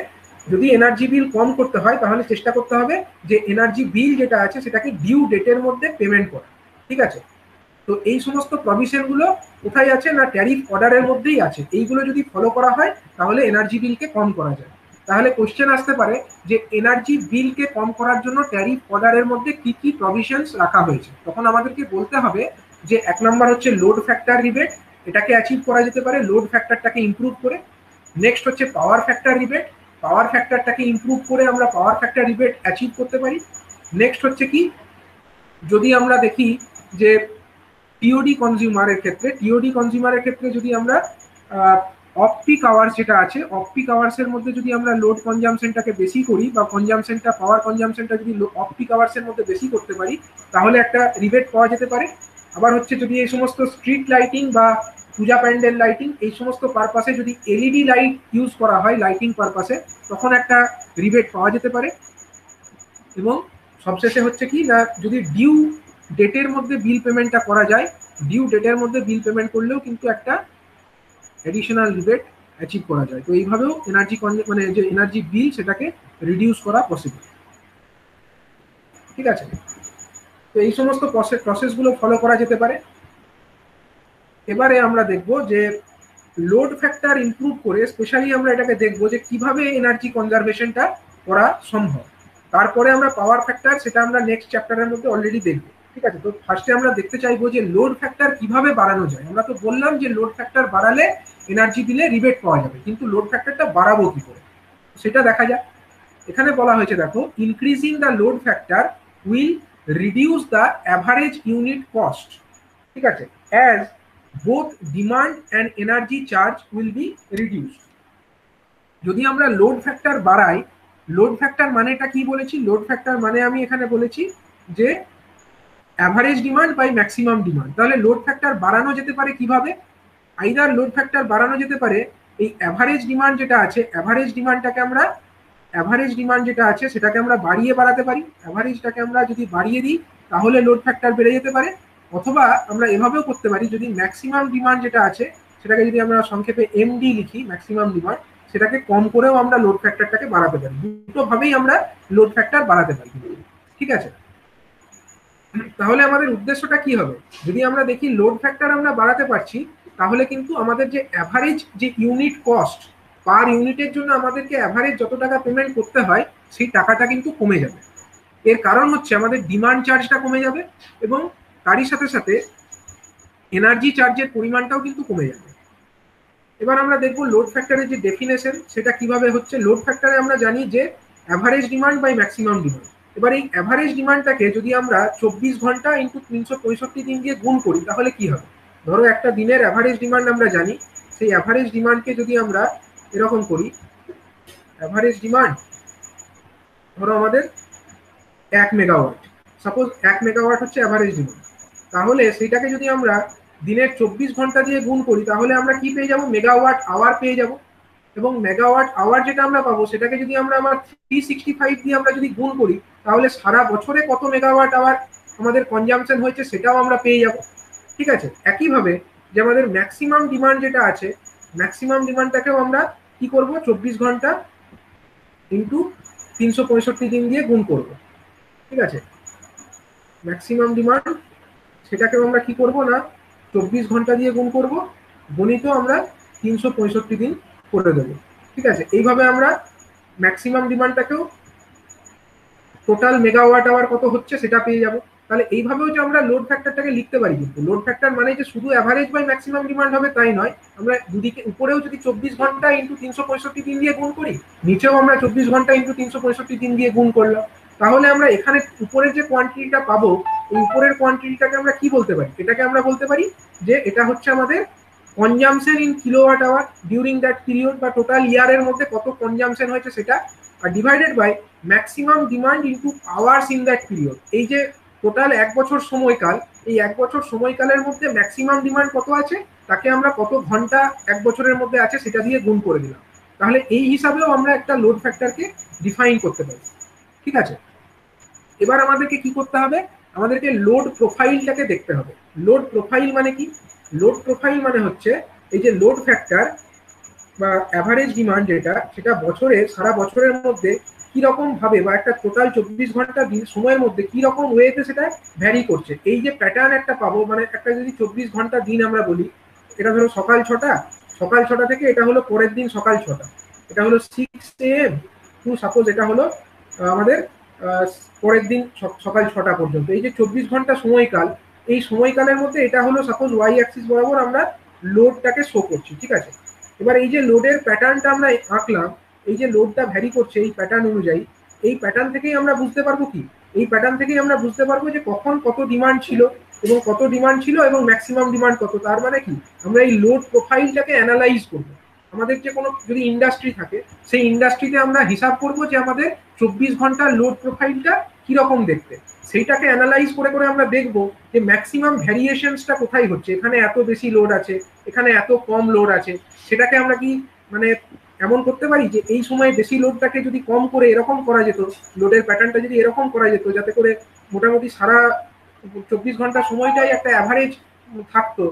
যদি এনার্জি বিল কম করতে হয় তাহলে চেষ্টা করতে হবে যে এনার্জি বিল যেটা আছে সেটাকে ডিউ ডেটের মধ্যে পেমেন্ট করা। ঠিক আছে, তো এই সমস্ত প্রভিশন গুলো কোথায় আছে না ট্যারিফ অর্ডারের মধ্যেই আছে। এইগুলো যদি ফলো করা হয় তাহলে এনার্জি বিলকে কম করা যায়। তাহলে কোশ্চেন আসতে পারে যে এনার্জি বিলকে কম করার জন্য ট্যারিফ অর্ডারের মধ্যে কি কি প্রভিশনস রাখা হয়েছে, তখন আমাদেরকে বলতে হবে যে 1 নম্বর হচ্ছে লোড ফ্যাক্টর রিবেট, এটাকে অ্যাচিভ করা যেতে পারে লোড ফ্যাক্টরটাকে ইমপ্রুভ করে। নেক্সট হচ্ছে পাওয়ার ফ্যাক্টর রিবেট, পাওয়ার ফ্যাক্টরটাকে ইমপ্রুভ করে আমরা পাওয়ার ফ্যাক্টর রিবেট অ্যাচিভ করতে পারি। নেক্সট হচ্ছে কি, যদি আমরা দেখি যে টিওডি কনজিউমারের ক্ষেত্রে, টিওডি কনজিউমারের ক্ষেত্রে যদি আমরা অফ পিক আওয়ার্স যেটা আছে, অফ পিক আওয়ার্সের মধ্যে যদি আমরা লোড কনজামশনটাকে বেশি করি বা কনজামশনটা পাওয়ার কনজামশনটা যদি অফ পিক আওয়ার্সের মধ্যে বেশি করতে পারি তাহলে একটা রিবেট পাওয়া যেতে পারে। আবার হচ্ছে যদি এই সমস্ত স্ট্রিট লাইটিং বা পূজা প্যান্ডেল লাইটিং এই সমস্ত পারপাসে যদি এলইডি লাইট ইউজ করা হয় লাইটিং পারপাসে, তখন একটা রিবেট পাওয়া যেতে পারে। এবং সবশেষে হচ্ছে কি না, যদি ডিউ ডেটের মধ্যে বিল পেমেন্টটা করা যায়, ডিউ ডেটের মধ্যে বিল পেমেন্ট করলেও কিন্তু একটা অ্যাডিশনাল রিবেট অ্যাচিভ করা যায়। তো এইভাবেও এনার্জি মানে যে এনার্জি বিল সেটাকে রিডিউস করা পসিবল। ঠিক আছে, তো এই সমস্ত প্রসেসগুলো ফলো করা যেতে পারে। এবারে আমরা দেখব যে লোড ফ্যাক্টর ইমপ্রুভ করে স্পেশালি আমরা এটাকে দেখব যে কিভাবে এনার্জি কনজারভেশনটা করা সম্ভব। তারপরে আমরা পাওয়ার ফ্যাক্টর, সেটা আমরা নেক্সট চ্যাপ্টারের মধ্যে অলরেডি দেখব। ঠিক আছে, তো ফার্স্টে আমরা দেখতে চাইবো যে লোড ফ্যাক্টর কিভাবে বাড়ানো যায়। আমরা তো বললাম যে লোড ফ্যাক্টর বাড়ালে এনার্জি বিলে রিবেট পাওয়া যাবে, কিন্তু লোড ফ্যাক্টরটা বাড়াবো কি করে সেটা দেখা যাক। এখানে বলা হয়েছে দেখো, increasing the load factor will reduce the average unit cost. ঠিক আছে, as both demand and energy charge will be reduced. যদি আমরা লোড ফ্যাক্টর বাড়াই, লোড ফ্যাক্টর মানেটা কি বলেছি, লোড ফ্যাক্টর মানে আমি এখানে বলেছি যে average demand by maximum demand. তাহলে লোড ফ্যাক্টর বাড়ানো যেতে পারে কিভাবে, আইদার লোড ফ্যাক্টর বাড়ানো যেতে পারে এই অ্যাভারেজ ডিমান্ড যেটা আছে, অ্যাভারেজ ডিমান্ডটাকে আমরা অ্যাভারেজ ডিমান্ড যেটা আছে সেটাকে আমরা বাড়াতে পারি। অ্যাভারেজটাকে আমরা যদি বাড়িয়ে দিই তাহলে লোড ফ্যাক্টর বেড়ে যেতে পারে। অথবা আমরা এভাবেও করতে পারি, যদি ম্যাক্সিমাম ডিমান্ড যেটা আছে সেটাকে যদি আমরা সংক্ষেপে এমডি লিখি, ম্যাক্সিমাম ডিমান্ড, সেটাকে কম করেও আমরা লোড ফ্যাক্টরটাকে বাড়াতে পারি। দুটো ভাবেই আমরা লোড ফ্যাক্টর বাড়াতে পারি। ঠিক আছে, তাহলে আমাদের উদ্দেশ্যটা কি হবে, যদি আমরা দেখি লোড ফ্যাক্টর আমরা বাড়াতে পারছি তাহলে কিন্তু আমাদের যে অ্যাভারেজ যে ইউনিট কস্ট পার ইউনিটের জন্য আমাদেরকে অ্যাভারেজ যত টাকা পেমেন্ট করতে হয় সেই টাকাটা কিন্তু কমে যাবে। এর কারণ হচ্ছে আমাদের ডিমান্ড চার্জটা কমে যাবে এবং তারই সাথে সাথে এনার্জি চার্জের পরিমাণটাও কিন্তু কমে যাবে। এবার আমরা দেখবো লোড ফ্যাক্টরের যে ডেফিনেশন সেটা কিভাবে হচ্ছে। লোড ফ্যাক্টরে আমরা জানি যে average demand by maximum demand. এবার এই অ্যাভারেজ ডিমান্ডটাকে যদি আমরা 24 ঘন্টা ইন্টু 365 দিন দিয়ে গুণ করি তাহলে কি হবে, ধরো একটা দিনের অ্যাভারেজ ডিমান্ড আমরা জানি, সেই অ্যাভারেজ ডিমান্ডকে যদি আমরা এরকম করি, অ্যাভারেজ ডিমান্ড ধরো আমাদের 1 মেগাওয়াট, সাপোজ 1 মেগাওয়াট হচ্ছে অ্যাভারেজ ডিমান্ড, তাহলে সেটাকে যদি আমরা দিনের 24 ঘন্টা দিয়ে গুণ করি তাহলে আমরা কি পেয়ে যাব, মেগাওয়াট আওয়ার পেয়ে যাব। এবং মেগাওয়াট আওয়ার যেটা আমরা পাবো সেটাকে যদি আমরা 365 দিয়ে আমরা যদি গুণ করি তাহলে সারা বছরে কত মেগাওয়াট আওয়ার আমাদের কনজাম্পশন হয়েছে সেটাও আমরা পেয়ে যাব। ঠিক আছে, একইভাবে যে আমাদের ম্যাক্সিমাম ডিমান্ড যেটা আছে, ম্যাক্সিমাম ডিমান্ডটাকেও আমরা কি করব, 24 ঘন্টা ইন্টু 365 দিন দিয়ে গুণ করব। ঠিক আছে, ম্যাক্সিমাম ডিমান্ড সেটাকেও আমরা কি করব না 24 ঘন্টা দিয়ে গুণ করব, গণিত আমরা 365 দিন করে দেবো। ঠিক আছে, এইভাবে আমরা ম্যাক্সিমাম ডিমান্ডটাকেও টোটাল মেগাওয়াট আওয়ার কত হচ্ছে সেটা পেয়ে যাব। তাহলে এইভাবেও যে আমরা লোড ফ্যাক্টরটাকে লিখতে পারি, কিন্তু লোড ফ্যাক্টর মানে যে শুধু অ্যাভারেজ বাই ম্যাক্সিমাম ডিমান্ড হবে তাই নয়, আমরা দুদিকে উপরেও যদি 24 ঘন্টা ইন্টু 365 দিন দিয়ে গুণ করি, নিচেও আমরা 24 ঘন্টা ইন্টু 365 দিন দিয়ে গুণ করলাম, তাহলে আমরা এখানে উপরের যে কোয়ান্টিটিটা পাবো, এই উপরের কোয়ান্টিটিটাকে আমরা কি বলতে পারি? এটাকে আমরা বলতে পারি যে এটা হচ্ছে আমাদের consumption in kilowatt hour during that period, বা টোটাল ইয়ারের মধ্যে কত কনজামশন হয়েছে সেটা, আর divided by maximum demand into hours in that period. এই যে টোটাল 1 বছর সময়কাল, এই 1 বছর সময়কালের মধ্যে ম্যাক্সিমাম ডিমান্ড কত আছে, তাকে আমরা কত ঘন্টা 1 বছরের মধ্যে আছে সেটা দিয়ে গুণ করে দিলাম। তাহলে এই হিসাবেও আমরা একটা লোড ফ্যাক্টরকে ডিফাইন করতে পারি। ঠিক আছে, এবার আমাদেরকে কি করতে হবে? আমাদেরকে লোড প্রোফাইলটাকে দেখতে হবে। লোড প্রোফাইল মানে কি? লোড প্রোফাইল মানে হচ্ছে এই যে লোড ফ্যাক্টর বা অ্যাভারেজ ডিমান্ড যেটা, সেটা বছরের সারা বছরের মধ্যে কি রকম ভাবে বা একটা টোটাল 24 ঘন্টা সময়ের মধ্যে কি রকম ওয়েতে সেটা ভ্যারি করছে। এই যে প্যাটার্ন একটা পাবো, মানে একটা যদি 24 ঘন্টা দিন আমরা বলি, এটা ধরো সকাল 6টা, সকাল 6টা থেকে এটা হলো পরের দিন সকাল 6টা, এটা হলো 6 AM টু সাপোজ এটা হলো আমাদের পরের দিন সকাল 6টা পর্যন্ত। এই যে 24 ঘন্টা সময়কাল, এই সময়কালের মধ্যে এটা হলো সাপোজ ওয়াই অ্যাক্সিস বরাবর আমরা লোডটাকে শো করছি। ঠিক আছে, এবার এই যে লোডের প্যাটার্নটা আমরা আঁকলাম, এই যে লোডটা ভ্যারি করছে এই প্যাটার্ন অনুযায়ী, এই প্যাটার্ন থেকেই আমরা বুঝতে পারবো কি, এই প্যাটার্ন থেকেই আমরা বুঝতে পারবো যে কখন কত ডিমান্ড ছিল এবং কত ডিমান্ড ছিল এবং ম্যাক্সিমাম ডিমান্ড কত। তার মানে কি, আমরা এই লোড প্রোফাইলটাকে অ্যানালাইজ করবো। আমাদের যে কোনো যদি ইন্ডাস্ট্রি থাকে, সেই ইন্ডাস্ট্রিতে আমরা হিসাব করবো যে আমাদের 24 ঘন্টার লোড প্রোফাইলটা কিরকম দেখতে, সেইটাকে অ্যানালাইজ করে করে আমরা দেখবো যে ম্যাক্সিমাম ভ্যারিয়েশনসটা কোথায় হচ্ছে, এখানে এত বেশি লোড আছে, এখানে এত কম লোড আছে। সেটাকে আমরা কি মানে এমন করতে পারি যে এই সময় বেশি লোডটাকে যদি কম করে এরকম করা যেত, লোডের প্যাটার্নটা যদি এরকম করা যেত যাতে করে মোটামুটি সারা 24 ঘন্টা সময়টাই একটা অ্যাভারেজ থাকতো,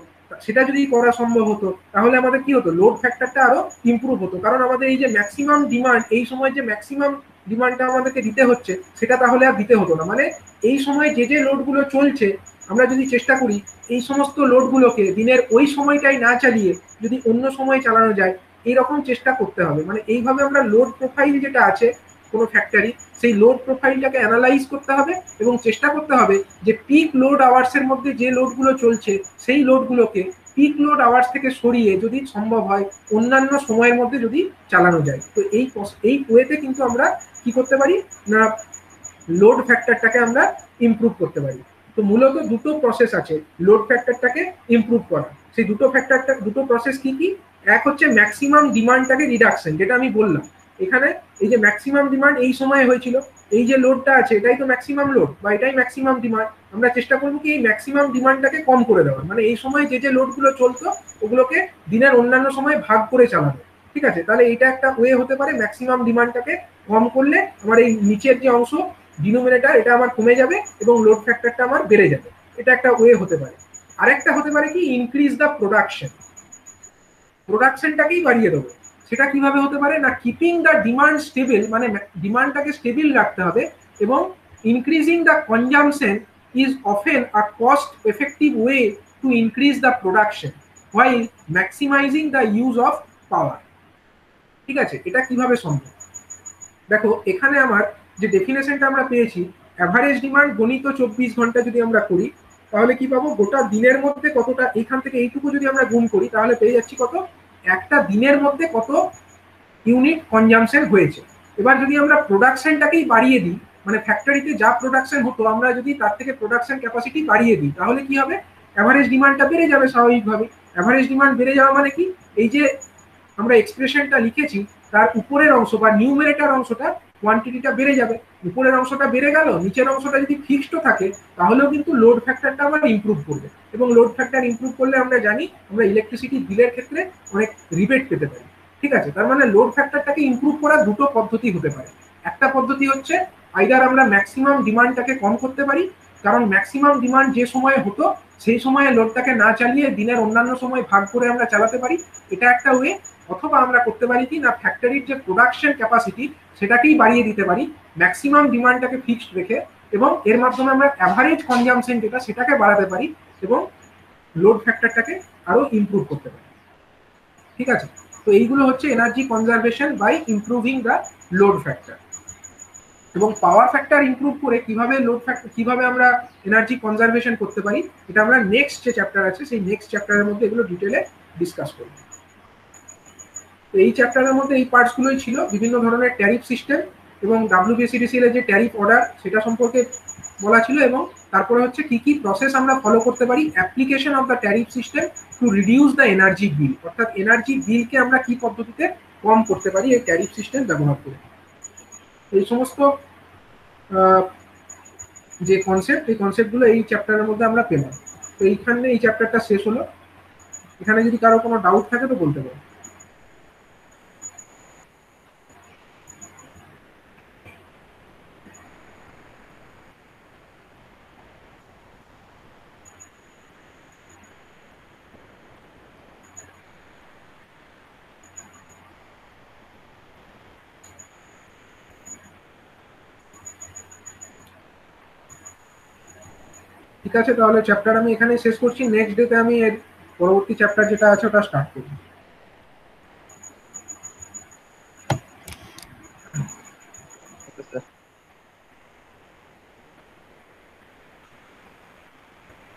সেটা যদি করা সম্ভব হতো তাহলে আমাদের কি হতো, লোড ফ্যাক্টরটা আরো ইমপ্রুভ হতো। কারণ আমাদের এই যে ম্যাক্সিমাম ডিমান্ড, এই সময় যে ম্যাক্সিমাম ডিমান্ডটা আমাদেরকে দিতে হচ্ছে সেটা তাহলে আর দিতে হতো না। মানে এই সময় যে যে লোডগুলো চলছে, আমরা যদি চেষ্টা করি এই সমস্ত লোডগুলোকে দিনের ওই সময়টাই না চালিয়ে যদি অন্য সময় চালানো যায়, এইরকম চেষ্টা করতে হবে। মানে এইভাবে আমরা লোড প্রোফাইল যেটা আছে কোনো ফ্যাক্টরি, সেই লোড প্রোফাইলটাকে অ্যানালাইজ করতে হবে এবং চেষ্টা করতে হবে যে পিক লোড আওয়ার্সের মধ্যে যে লোডগুলো চলছে সেই লোডগুলোকে পিক লোড আওয়ার্স থেকে সরিয়ে যদি সম্ভব হয় অন্যান্য সময়ের মধ্যে যদি চালানো যায়। তো এই ওয়েতে কিন্তু আমরা কি করতে পারি না, লোড ফ্যাক্টরটাকে আমরা ইমপ্রুভ করতে পারি। তো মূলত দুটো প্রসেস আছে লোড ফ্যাক্টরটাকে ইমপ্রুভ করা। সেই দুটো প্রসেস কি কি? এক হচ্ছে ম্যাক্সিমাম ডিমান্ডটাকে রিডাকশন, যেটা আমি বললাম। এখানে এই যে ম্যাক্সিমাম ডিমান্ড এই সময়ে হয়েছিল, এই যে লোডটা আছে এটাই তো ম্যাক্সিমাম লোড বা এটাই ম্যাক্সিমাম ডিমান্ড। আমরা চেষ্টা করবো কি এই ম্যাক্সিমাম ডিমান্ডটাকে কম করে দেওয়ার, মানে এই সময় যে যে লোডগুলো চলতো ওগুলোকে দিনের অন্যান্য সময় ভাগ করে চালানো। ঠিক আছে, তাহলে এটা একটা ওয়ে হতে পারে ম্যাক্সিমাম ডিমান্ডটাকে কম করলে আমার এই নিচের যে অংশ ডিনোমিনেটর এটা আমার কমে যাবে এবং লোড ফ্যাক্টরটা আমার বেড়ে যাবে। এটা একটা ওয়ে হতে পারে। আরেকটা হতে পারে কি, ইনক্রিজ দ্য প্রোডাকশন, প্রোডাকশনটাকেই বাড়িয়ে দেবো। সেটা কিভাবে হতে পারে না, কিপিং দ্য ডিমান্ড স্টেবল, মানে ডিমান্ডটাকে স্টেবল রাখতে হবে এবং increasing the consumption is often a cost effective way to increase the production while maximising the use of power. ঠিক আছে, এটা কিভাবে সম্ভব? দেখো এখানে আমার যে ডেফিনেশনটা আমরা পেয়েছি, অ্যাভারেজ ডিমান্ড গণিত 24 ঘন্টা যদি আমরা করি তাহলে কি পাবো, গোটা দিনের মধ্যে কতটা, এইখান থেকে এইটুকু যদি আমরা গুণ করি তাহলে পেয়ে যাচ্ছি কত, একটা দিনের মধ্যে কত ইউনিট কনজামশন হয়েছে। এবার যদি আমরা প্রোডাকশনটাকেই বাড়িয়ে দিই, মানে ফ্যাক্টরিতে যা প্রোডাকশন হতো আমরা যদি তার থেকে প্রোডাকশন ক্যাপাসিটি বাড়িয়ে দিই তাহলে কি হবে, অ্যাভারেজ ডিমান্ডটা বেড়ে যাবে স্বাভাবিকভাবে। অ্যাভারেজ ডিমান্ড বেড়ে যাওয়া মানে কি, এই যে আমরা এক্সপ্রেশনটা লিখেছি তার উপরের অংশ বা নিউমেরেটর অংশটা কোয়ান্টিটিটা বেড়ে যাবে, উপরের অংশটা বেড়ে গেল, নিচের অংশটা যদি ফিক্সড থাকে তাহলেও কিন্তু লোড ফ্যাক্টরটা আবার ইমপ্রুভ করবে। এবং লোড ফ্যাক্টর ইমপ্রুভ করলে আমরা জানি আমরা ইলেকট্রিসিটি বিলের ক্ষেত্রে অনেক রিবেট পেতে পারি। ঠিক আছে, তার মানে লোড ফ্যাক্টরটাকে ইমপ্রুভ করার দুটো পদ্ধতি হতে পারে। একটা পদ্ধতি হচ্ছে আইদার আমরা ম্যাক্সিমাম ডিমান্ডটাকে কম করতে পারি, কারণ ম্যাক্সিমাম ডিমান্ড যে সময়ে হতো সেই সময়ে লোডটাকে না চালিয়ে দিনের অন্যান্য সময় ভাগ করে আমরা চালাতে পারি, এটা একটা ওয়ে। অথবা আমরা করতে পারি কি না, ফ্যাক্টরির যে প্রোডাকশন ক্যাপাসিটি সেটাকেই বাড়িয়ে দিতে পারি ম্যাক্সিমাম ডিমান্ডটাকে ফিক্সড রেখে, এবং এর মাধ্যমে আমরা অ্যাভারেজ কনজামশন যেটা সেটাকে বাড়াতে পারি এবং লোড ফ্যাক্টরটাকে আরো ইমপ্রুভ করতে পারি। ঠিক আছে, তো এইগুলো হচ্ছে energy conservation by improving the load factor. এবং পাওয়ার ফ্যাক্টর ইমপ্রুভ করে কিভাবে লোড ফ্যাক্টর, কিভাবে আমরা এনার্জি কনজারভেশন করতে পারি, এটা আমরা নেক্সট যে চ্যাপ্টার আছে সেই নেক্সট চ্যাপ্টারের মধ্যে এগুলো ডিটেলে ডিসকাস করব। এই চ্যাপ্টারের মধ্যে এই পার্টসগুলোই ছিল, বিভিন্ন ধরনের ট্যারিফ সিস্টেম এবং ডাব্লিউবিএসিডিসিএল এর যে ট্যারিফ অর্ডার সেটা সম্পর্কে বলা ছিল, এবং তারপরে হচ্ছে কি কি প্রসেস আমরা ফলো করতে পারি application of the tariff system to reduce the energy bill, অর্থাৎ এনার্জি বিলকে আমরা কি পদ্ধতিতে কম করতে পারি এই ট্যারিফ সিস্টেম ব্যবহার করে। এই সমস্ত যে কনসেপ্ট, এই কনসেপ্টগুলো এই চ্যাপ্টারের মধ্যে আমরা পেলাম। তো এইখানে এই চ্যাপ্টারটা শেষ হলো। এখানে যদি কারো কোনো ডাউট থাকে তো বলতে পারো। ঠিক আছে, তাহলে চ্যাপ্টার আমি এখানেই শেষ করছি। নেক্সট ডেতে আমি এর পরবর্তী চ্যাপ্টার যেটা আছে ওটা স্টার্ট করব।